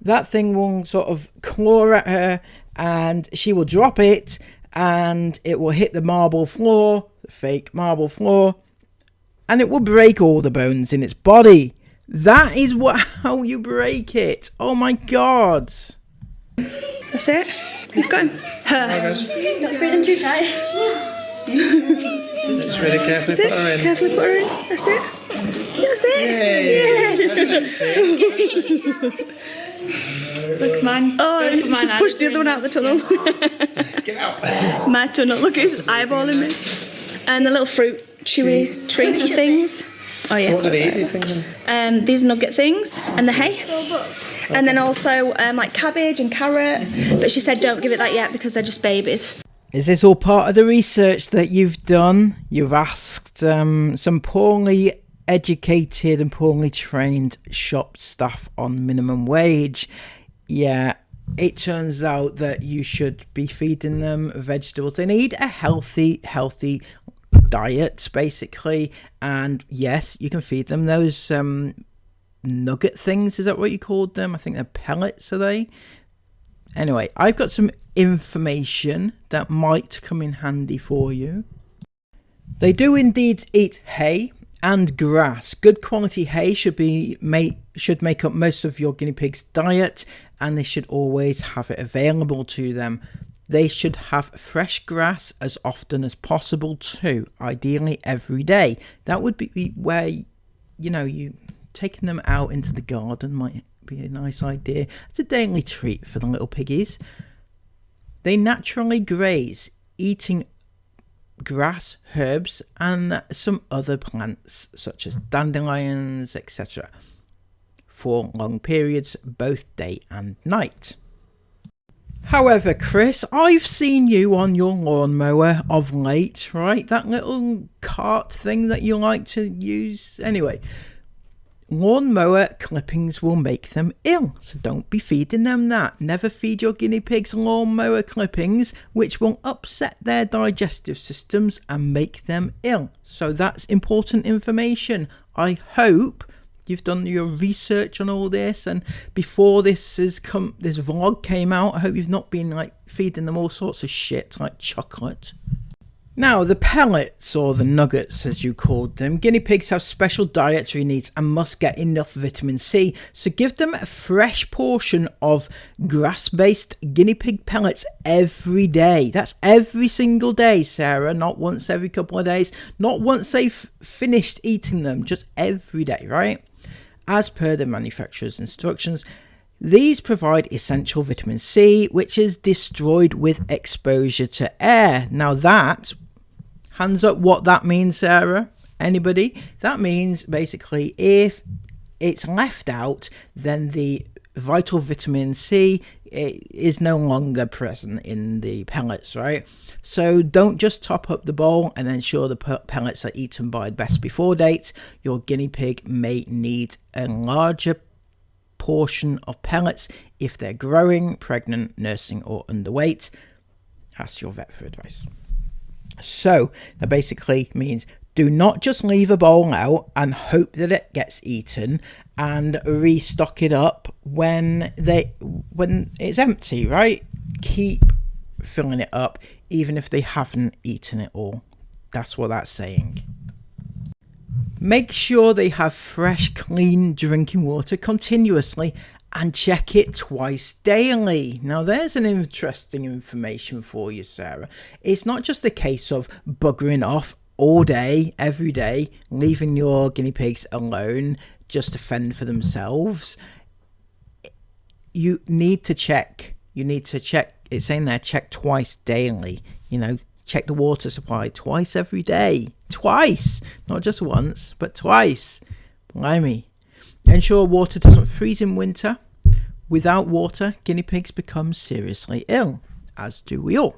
Speaker 2: that thing will sort of claw at her and she will drop it and it will hit the marble floor, the fake marble floor, and it will break all the bones in its body. That is how you break it. Oh my God.
Speaker 1: That's it. You've got him.
Speaker 4: Don't squeeze him too tight.
Speaker 6: Just really carefully put her in.
Speaker 1: Carefully put her in. That's it. That's it. Yeah.
Speaker 5: Look, man.
Speaker 1: Oh,
Speaker 5: Don't put mine
Speaker 1: just
Speaker 5: out.
Speaker 1: push the other one out the tunnel.
Speaker 6: Get out.
Speaker 1: My tunnel. Look, it's eyeballing me. And the little fruit chewy treat things. Oh yeah.
Speaker 6: So what do they eat,
Speaker 1: that's
Speaker 6: these things?
Speaker 1: it. These nugget things and the hay. And then also like cabbage and carrot. But she said don't give it that yet because they're just babies.
Speaker 2: Is this all part of the research that you've done? You've asked some poorly educated and poorly trained shop staff on minimum wage. Yeah, it turns out that you should be feeding them vegetables. They need a healthy diet, basically. And yes, you can feed them those nugget things. Is that what you called them? I think they're pellets, are they? Anyway, I've got some information that might come in handy for you. They do indeed eat hay and grass. Good quality hay should make up most of your guinea pig's diet, and they should always have it available to them. They should have fresh grass as often as possible too, ideally every day. That would be where, you taking them out into the garden might be a nice idea. It's a daily treat for the little piggies. They naturally graze, eating grass, herbs, and some other plants such as dandelions, etc. for long periods, both day and night. However, Chris, I've seen you on your lawnmower of late, right? That little cart thing that you like to use. Anyway, lawnmower clippings will make them ill, so don't be feeding them that. Never feed your guinea pigs lawnmower clippings, which will upset their digestive systems and make them ill. So that's important information. I hope you've done your research on all this, and before this vlog came out, I hope you've not been like feeding them all sorts of shit like chocolate. Now, the pellets, or the nuggets as you called them, guinea pigs have special dietary needs and must get enough vitamin C, so give them a fresh portion of grass-based guinea pig pellets every day. That's every single day, Sarah, not once every couple of days, not once they've finished eating them, just every day, right? As per the manufacturer's instructions. These provide essential vitamin C, which is destroyed with exposure to air. Now that, hands up what that means, Sarah? Anybody? That means basically if it's left out, then the vital vitamin C is no longer present in the pellets, right? So don't just top up the bowl and ensure the pellets are eaten by best before date. Your guinea pig may need a larger portion of pellets if they're growing, pregnant, nursing or underweight. Ask your vet for advice. So that basically means do not just leave a bowl out and hope that it gets eaten and restock it up when it's empty, right? Keep filling it up even if they haven't eaten it all. That's what that's saying. Make sure they have fresh, clean drinking water continuously and check it twice daily. Now, there's an interesting information for you, Sarah. It's not just a case of buggering off all day, every day, leaving your guinea pigs alone just to fend for themselves. You need to check. It's saying there, check twice daily. You know, check the water supply twice every day. Twice, not just once, but twice. Blimey. Ensure water doesn't freeze in winter. Without water, guinea pigs become seriously ill, as do we all.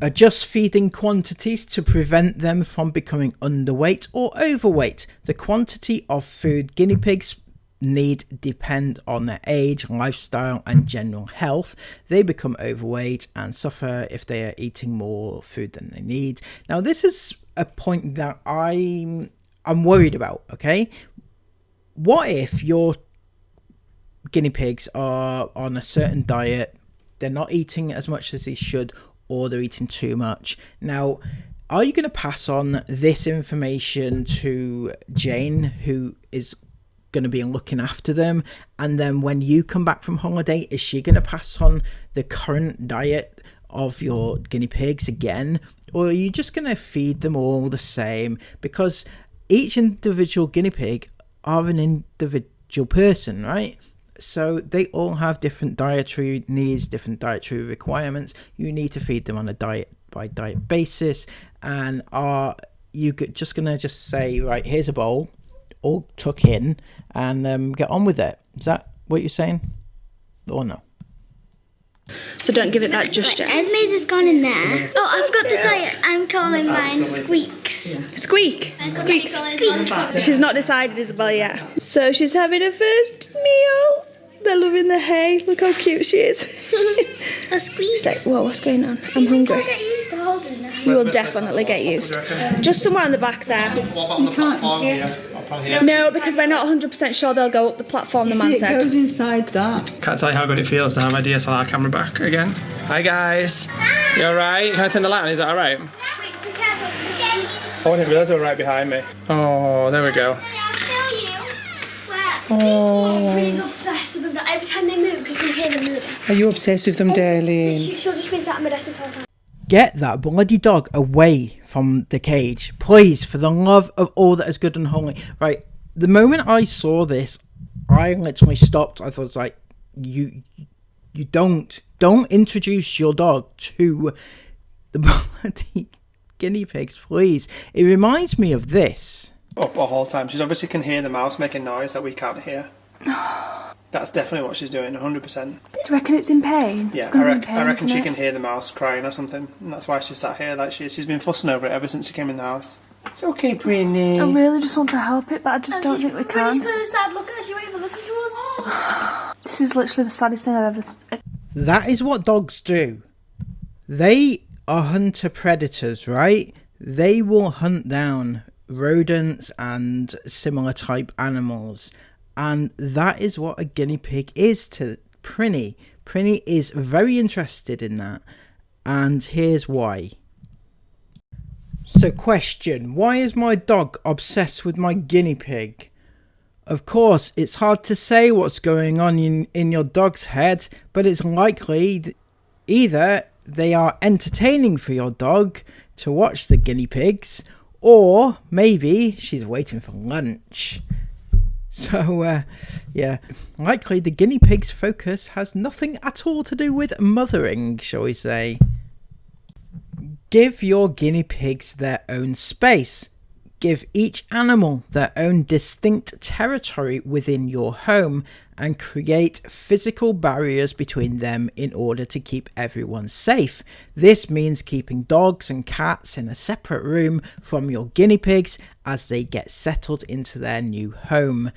Speaker 2: Adjust feeding quantities to prevent them from becoming underweight or overweight. The quantity of food guinea pigs need depend on their age, lifestyle and general health. They become overweight and suffer if they are eating more food than they need. Now this is a point that I'm worried about, okay? What if your guinea pigs are on a certain diet, they're not eating as much as they should, or they're eating too much? Now, are you going to pass on this information to Jane, who is going to be looking after them, and then when you come back from holiday, is she going to pass on the current diet of your guinea pigs again, or are you just going to feed them all the same? Because each individual guinea pig are an individual person, right? So they all have different dietary needs, different dietary requirements. You need to feed them on a diet by diet basis. And are you just going to just say, right, here's a bowl, all tuck in, and get on with it? Is that what you're saying? Or no?
Speaker 1: So don't give it that just yet.
Speaker 4: Esme's has gone in there. Oh, I forgot to say it. I'm calling mine Squeaks.
Speaker 1: Squeak.
Speaker 4: Squeaks. Squeaks.
Speaker 1: She's not decided, Isabel, yet. So she's having her first meal. They're loving the hay. Look how cute she is.
Speaker 4: A Squeak.
Speaker 1: She's like, whoa, what's going on? I'm hungry.
Speaker 4: Get used to holding them.
Speaker 1: You will definitely get used. Just somewhere on the back there.
Speaker 6: What about on the platform here? Up on here?
Speaker 1: No, because we're not 100% sure they'll go up the platform, the man
Speaker 3: It
Speaker 1: said.
Speaker 3: goes inside that.
Speaker 6: Can't tell you how good it feels to have my DSLR camera back again. Hi guys. You alright? Can I turn the light on? Is that alright?
Speaker 4: Squeaks, be careful.
Speaker 6: Oh, I didn't realise they were right behind me. Oh, there we go.
Speaker 4: I'll show you where Squeaky's obsessed with them. Every time they move, you can hear them moving.
Speaker 6: Are you obsessed with them, darling?
Speaker 4: She'll just be sat at my desk this whole time.
Speaker 2: Get that bloody dog away from the cage, please, for the love of all that is good and holy. Right, the moment I saw this, I literally stopped. I thought, like, you don't introduce your dog to the bloody guinea pigs, please. It reminds me of this.
Speaker 6: Up the whole time. She obviously can hear the mouse making noise that we can't hear. That's definitely what she's doing, 100%.
Speaker 5: Do you reckon it's in pain?
Speaker 6: Yeah,
Speaker 5: It's gonna
Speaker 6: I
Speaker 5: be in pain,
Speaker 6: reckon
Speaker 5: isn't
Speaker 6: she
Speaker 5: it?
Speaker 6: can hear the mouse crying or something, and that's why she's sat here like she is. She's been fussing over it ever since she came in the house. It's okay, Britney.
Speaker 5: I really just want to help it, but I just don't think we
Speaker 4: Pretty's
Speaker 5: can.
Speaker 4: putting a sad look at her. She won't even listen to us.
Speaker 5: This is literally the saddest thing I've ever...
Speaker 2: That is what dogs do. They are hunter predators, right? They will hunt down rodents and similar type animals. And that is what a guinea pig is to Prinny. Prinny is very interested in that. And here's why. So question, why is my dog obsessed with my guinea pig? Of course, it's hard to say what's going on in your dog's head, but it's likely either they are entertaining for your dog to watch the guinea pigs, or maybe she's waiting for lunch. So, yeah, likely the guinea pig's focus has nothing at all to do with mothering, shall we say. Give your guinea pigs their own space. Give each animal their own distinct territory within your home and create physical barriers between them in order to keep everyone safe. This means keeping dogs and cats in a separate room from your guinea pigs as they get settled into their new home.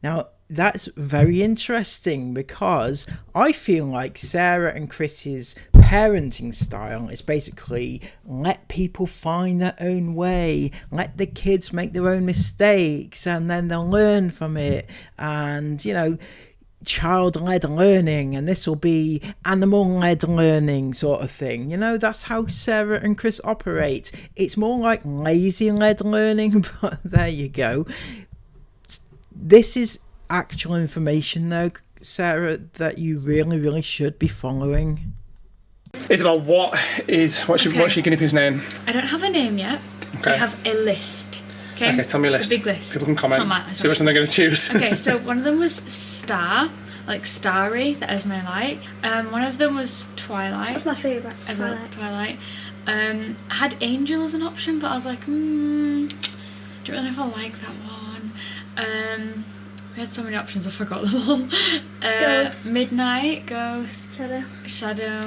Speaker 2: Now, that's very interesting because I feel like Sarah and Chris's parenting style is basically let people find their own way, let the kids make their own mistakes and then they'll learn from it, and, you know, child-led learning, and this will be animal-led learning sort of thing. You know, that's how Sarah and Chris operate. It's more like lazy-led learning, but there you go. This is actual information though, Sarah, that you really should be following.
Speaker 6: Isabel, what's your guinea pig's name?
Speaker 3: I don't have a name yet.
Speaker 6: Okay.
Speaker 3: I have a list.
Speaker 5: Okay.
Speaker 6: Okay, tell me a
Speaker 5: It's
Speaker 6: list.
Speaker 5: a big list.
Speaker 6: People can
Speaker 5: It's
Speaker 6: comment.
Speaker 5: not mine, it's
Speaker 6: See
Speaker 5: not
Speaker 6: which one they're going to choose.
Speaker 5: Okay, so one of them was Star, like Starry, that Esme like. One of them was Twilight.
Speaker 4: That's my favourite.
Speaker 5: As a Twilight. I had Angel as an option, but I was like, don't really know if I like that one. We had so many options, I forgot them all.
Speaker 4: Ghost.
Speaker 5: Midnight, Ghost, Shadow.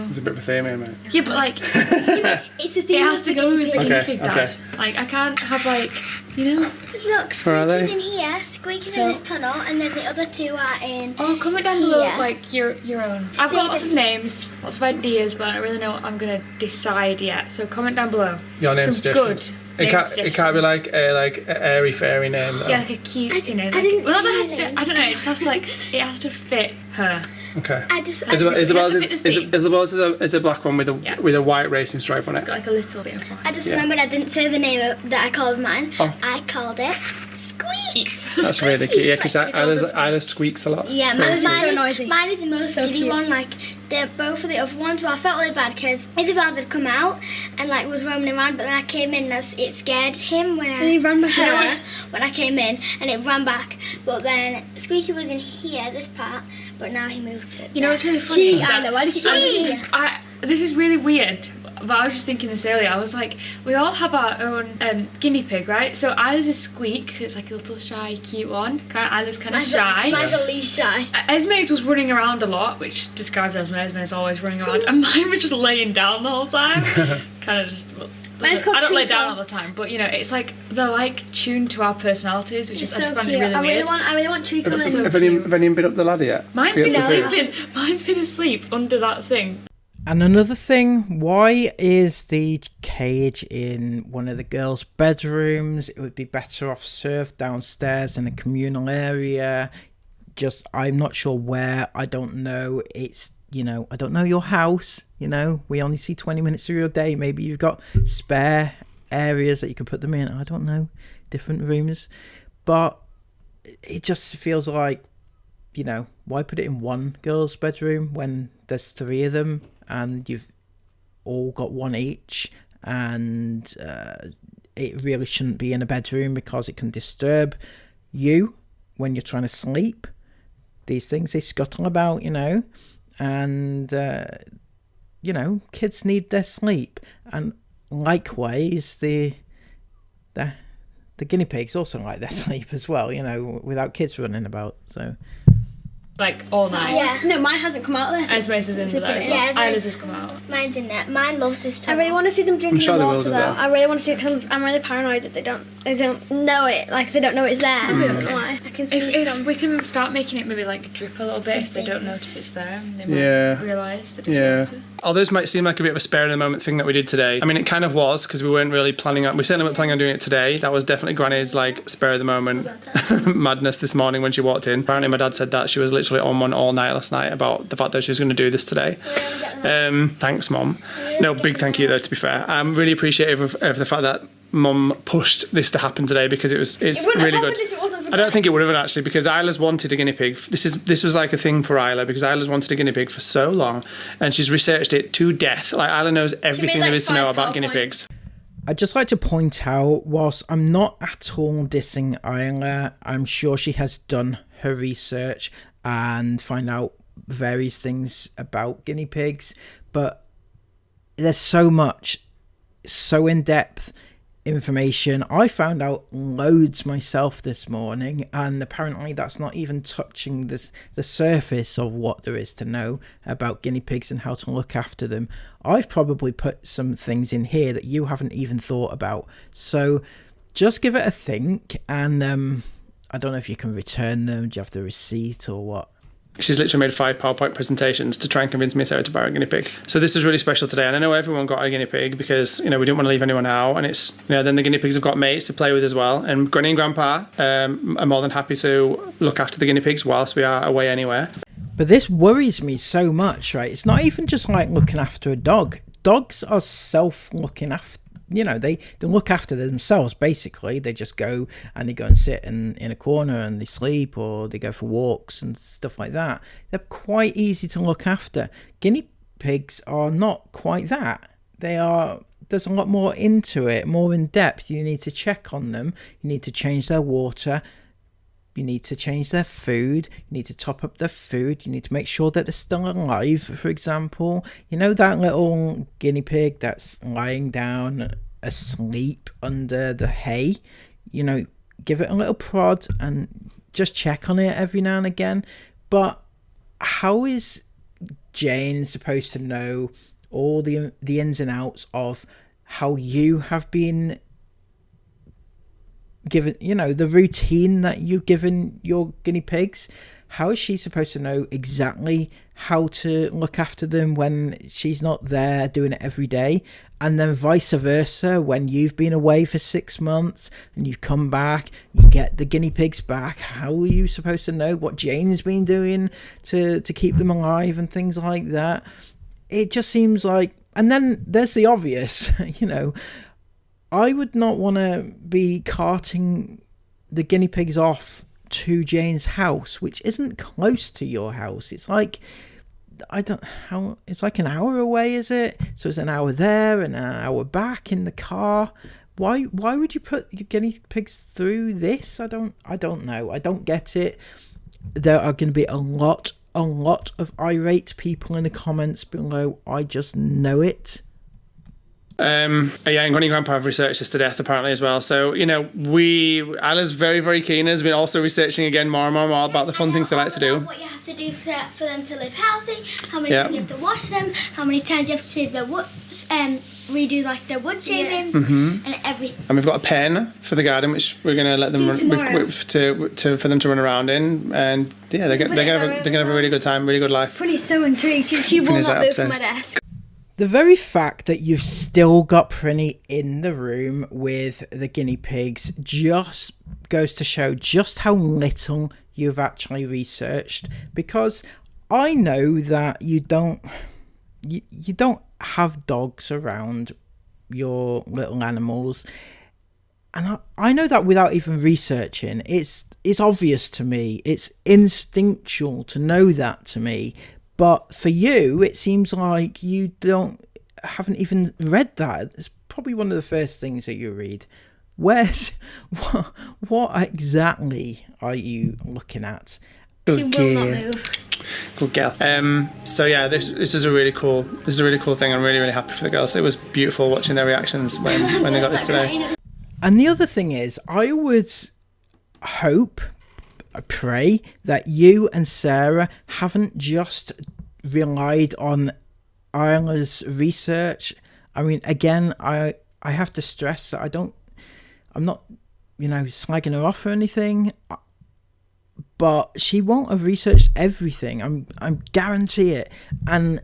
Speaker 6: It's a bit of a theme here, mate.
Speaker 5: Yeah, but like,
Speaker 4: It's the thing.
Speaker 5: it has to go with the guinea
Speaker 6: Okay,
Speaker 5: pig
Speaker 6: okay.
Speaker 5: dad. Like, I can't have like, you know.
Speaker 4: Look,
Speaker 6: Where are they?
Speaker 4: Squeaky's in here, Squeaky's
Speaker 5: So-
Speaker 4: in this tunnel, and then the other two are in.
Speaker 5: Oh, comment down below,
Speaker 4: Yeah.
Speaker 5: like your own. I've got lots of names, lots of ideas, but I don't really know what I'm gonna decide yet. So comment down below.
Speaker 6: Your name
Speaker 5: Some
Speaker 6: suggestions.
Speaker 5: good.
Speaker 6: It
Speaker 5: name
Speaker 6: can't be
Speaker 5: suggestions.
Speaker 6: like an airy fairy name though.
Speaker 5: Yeah, like a cute, you know. Like,
Speaker 4: I didn't
Speaker 5: well,
Speaker 4: see
Speaker 5: that has
Speaker 4: her
Speaker 5: to.
Speaker 4: name.
Speaker 5: I don't know. It just has to like. It has to fit her.
Speaker 6: Okay.
Speaker 5: Isabel's
Speaker 6: Isabel's is a black one with a
Speaker 5: Yeah.
Speaker 6: with a white racing stripe on it.
Speaker 5: It's got like a little bit of one.
Speaker 4: I just
Speaker 6: Yeah.
Speaker 4: remembered I didn't say the name that I called mine.
Speaker 6: Oh.
Speaker 4: I called it Squeak.
Speaker 5: Cute.
Speaker 6: That's really cute. Yeah, because
Speaker 5: Squeak.
Speaker 6: Isla squeaks a lot.
Speaker 4: Yeah,
Speaker 6: It's
Speaker 4: mine,
Speaker 6: very
Speaker 4: is,
Speaker 6: sweet.
Speaker 4: mine, is, mine is the most
Speaker 5: So
Speaker 4: giddy
Speaker 5: cute.
Speaker 4: one. Like, they're both of the other ones. Well, I felt really bad because Isabel's had come out and like was roaming around, but then I came in and it scared him when
Speaker 5: he ran back
Speaker 4: her
Speaker 5: out?
Speaker 4: when I came in, and it ran back. But then Squeaky was in here, this part, but now he moved to.
Speaker 5: You know what's really funny? is that
Speaker 4: Isla, why did you say
Speaker 5: this is really weird. But I was just thinking this earlier. I was like, we all have our own guinea pig, right? So Isla's a Squeak, 'cause it's like a little shy, cute one. Isla's kind of shy.
Speaker 4: Mine's the least shy.
Speaker 5: Esme's was running around a lot, which describes Esme. Esme's always running around, and mine was just laying down the whole time. Kind of just. Well,
Speaker 4: Mine's called
Speaker 5: I don't lay
Speaker 4: Treacle.
Speaker 5: down all the time, but you know, it's like they're like tuned to our personalities, which is I just find it really
Speaker 4: I really
Speaker 5: weird.
Speaker 4: want Treacle.
Speaker 6: Have,
Speaker 5: so
Speaker 6: have anyone been up the ladder yet?
Speaker 5: Mine's
Speaker 6: To
Speaker 5: been
Speaker 6: get the food?
Speaker 5: sleeping. Mine's been asleep under that thing.
Speaker 2: And another thing, why is the cage in one of the girls' bedrooms? It would be better off served downstairs in a communal area. Just, I'm not sure where. I don't know. It's, you know, I don't know your house. You know, we only see 20 minutes of your day. Maybe you've got spare areas that you can put them in. I don't know, different rooms. But it just feels like, you know, why put it in one girl's bedroom when there's three of them? And you've all got one each, and it really shouldn't be in a bedroom because it can disturb you when you're trying to sleep. These things, they scuttle about, you know, and you know, kids need their sleep, and likewise the guinea pigs also like their sleep as well, you know, without kids running about. So
Speaker 5: Like all night.
Speaker 4: Yeah. No, mine hasn't come out of this.
Speaker 5: Esme's is in there as
Speaker 4: Yeah,
Speaker 5: well.
Speaker 4: Esme's-
Speaker 5: Isla's has come out.
Speaker 4: Mine's in there. Mine loves this
Speaker 7: I
Speaker 4: tunnel.
Speaker 7: really want to see them drinking
Speaker 6: sure
Speaker 7: the
Speaker 6: they will
Speaker 7: water
Speaker 6: do
Speaker 7: though.
Speaker 6: that.
Speaker 7: I really want to see it because I'm really paranoid that they don't know it. Like they don't know it's there. I don't know why.
Speaker 4: I can see
Speaker 5: If
Speaker 4: some.
Speaker 5: we can start making it maybe like drip a little bit, if they don't notice it's there, they might
Speaker 6: Yeah.
Speaker 5: realise that it's
Speaker 6: Yeah.
Speaker 5: water.
Speaker 6: Although this might seem like a bit of a spare of the moment thing that we did today, I mean, it kind of was because we weren't really planning on. We certainly weren't planning on doing it today. That was definitely Granny's like spare of the moment madness this morning when she walked in. Apparently, my dad said that she was literally on one all night last night about the fact that she was going to do this today. Thanks, Mom. No, big thank you though. To be fair, I'm really appreciative of the fact that Mum pushed this to happen today because it's
Speaker 7: wouldn't
Speaker 6: really
Speaker 7: have
Speaker 6: good.
Speaker 7: happened if it wasn't for
Speaker 6: I don't think it would have actually because Isla's wanted a guinea pig. This was like a thing for Isla because Isla's wanted a guinea pig for so long and she's researched it to death. Like Isla knows everything
Speaker 4: like
Speaker 6: there is to know
Speaker 4: 5
Speaker 6: about guinea
Speaker 4: PowerPoints.
Speaker 6: pigs.
Speaker 2: I'd just like to point out, whilst I'm not at all dissing Isla, I'm sure she has done her research and find out various things about guinea pigs, but there's so much, so in-depth information. I found out loads myself this morning, and apparently that's not even touching the surface of what there is to know about guinea pigs and how to look after them. I've probably put some things in here that you haven't even thought about, so just give it a think. And I don't know if you can return them. Do you have the receipt or what?
Speaker 6: She's literally made 5 PowerPoint presentations to try and convince me to buy a guinea pig. So this is really special today. And I know everyone got a guinea pig because, you know, we didn't want to leave anyone out. And it's, you know, then the guinea pigs have got mates to play with as well. And Granny and Grandpa are more than happy to look after the guinea pigs whilst we are away anywhere.
Speaker 2: But this worries me so much, right? It's not even just like looking after a dog. Dogs are self-looking after. You know, they look after themselves, basically. They just go and they go and sit in a corner and they sleep, or they go for walks and stuff like that. They're quite easy to look after. Guinea pigs are not quite that. They're there's a lot more into it, more in depth. You need to check on them. You need to change their water. You need to change their food. You need to top up their food. You need to make sure that they're still alive, for example. You know that little guinea pig that's lying down asleep under the hay? You know, give it a little prod and just check on it every now and again. But how is Jane supposed to know all the ins and outs of how you have been given, you know, the routine that you've given your guinea pigs? How is she supposed to know exactly how to look after them when she's not there doing it every day? And then vice versa, when you've been away for 6 months and you've come back, you get the guinea pigs back. How are you supposed to know what Jane's been doing to keep them alive and things like that? It just seems like... And then there's the obvious, you know, I would not want to be carting the guinea pigs off to Jane's house, which isn't close to your house. It's like, it's like an hour away, is it? So it's an hour there and an hour back in the car. Why would you put your guinea pigs through this? I don't know. I don't get it. There are going to be a lot of irate people in the comments below. I just know it.
Speaker 6: Yeah, and Granny and Grandpa have researched this to death apparently as well. So, you know, Isla's very, very keen, has been also researching again more and more about the fun things they like to do.
Speaker 4: What you have to do for them to live healthy, how many times you have to wash them, how many times you have to shave their wood, redo like their wood shavings and everything.
Speaker 6: And we've got a pen for the garden, which we're going to let them for them to run around in. And yeah, they're gonna have a really good time, really good life.
Speaker 7: Pretty's so intrigued. She will not move from my desk.
Speaker 2: The very fact that you've still got Prinny in the room with the guinea pigs just goes to show just how little you've actually researched, because I know that you don't have dogs around your little animals, and I know that without even researching. It's obvious to me, it's instinctual to know that to me. But for you, it seems like you haven't even read that. It's probably one of the first things that you read. What exactly are you looking at?
Speaker 7: She will not move.
Speaker 6: Good girl. So yeah, this is a really cool thing. I'm really, really happy for the girls. It was beautiful watching their reactions when they got this today.
Speaker 2: And the other thing is, I would hope, I pray that you and Sarah haven't just relied on Isla's research. I mean, again, I have to stress that I'm not, you know, slagging her off or anything, but she won't have researched everything. I guarantee it. And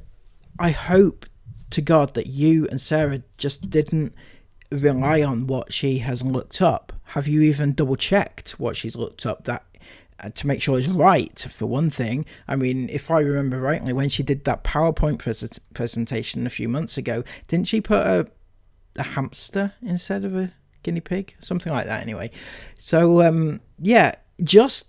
Speaker 2: I hope to God that you and Sarah just didn't rely on what she has looked up. Have you even double checked what she's looked up, that to make sure it's right, for one thing? I mean, if I remember rightly, when she did that PowerPoint presentation a few months ago, didn't she put a hamster instead of a guinea pig? Something like that anyway. So, yeah, just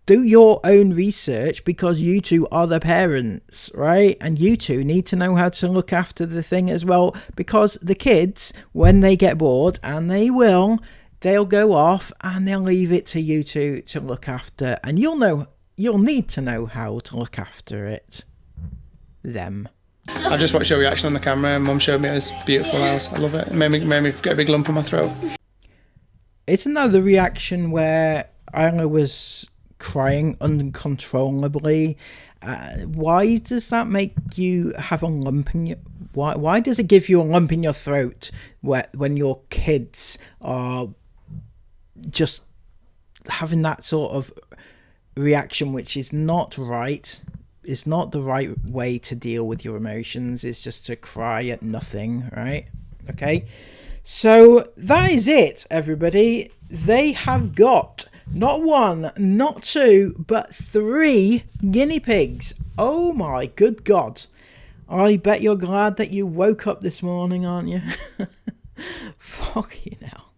Speaker 2: do your own research, because you two are the parents, right? And you two need to know how to look after the thing as well, because the kids, when they get bored, and they will, they'll go off and they'll leave it to you two to look after, and you'll need to know how to look after them.
Speaker 6: I just watched your reaction on the camera, and Mum showed me it was beautiful. I love it. It made me get a big lump in my throat.
Speaker 2: Isn't that the reaction where Isla was crying uncontrollably? Why does that make you have a lump in your... Why does it give you a lump in your throat when your kids are just having that sort of reaction, which is not right? It's not the right way to deal with your emotions. It's just to cry at nothing, right? Okay, so that is it, everybody. They have got not one, not two, but 3 guinea pigs. Oh my good God. I bet you're glad that you woke up this morning, aren't you? Fucking hell.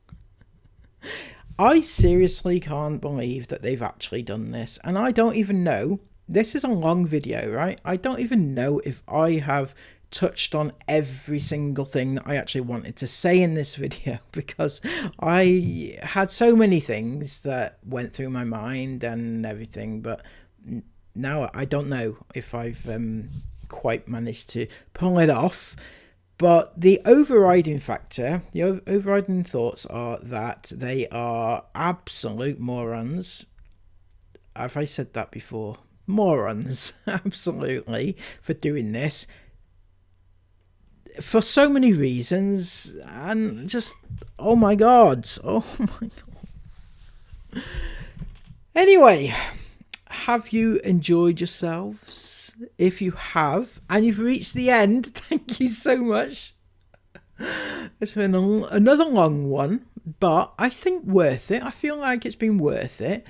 Speaker 2: I seriously can't believe that they've actually done this. And I don't even know, this is a long video, right? I don't even know if I have touched on every single thing that I actually wanted to say in this video, because I had so many things that went through my mind and everything, but now I don't know if I've quite managed to pull it off. But the overriding factor, the overriding thoughts are that they are absolute morons. Have I said that before? Morons, absolutely, for doing this. For so many reasons, and just, oh my god. Anyway, have you enjoyed yourselves? If you have, and you've reached the end, thank you so much. It's been another long one, but I think worth it. I feel like it's been worth it.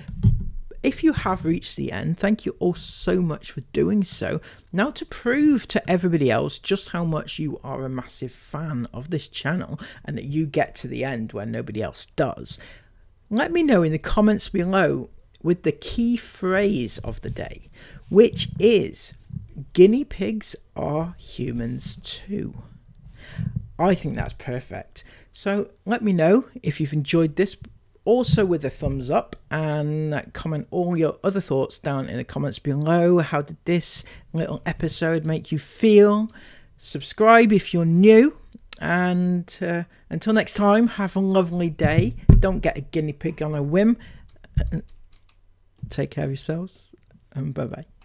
Speaker 2: If you have reached the end, thank you all so much for doing so. Now, to prove to everybody else just how much you are a massive fan of this channel and that you get to the end when nobody else does, let me know in the comments below with the key phrase of the day, which is guinea pigs are humans too. I think that's perfect. So let me know if you've enjoyed this, also with a thumbs up, and comment all your other thoughts down in the comments below. How did this little episode make you feel? Subscribe if you're new, and until next time, have a lovely day. Don't get a guinea pig on a whim. Take care of yourselves, and bye bye.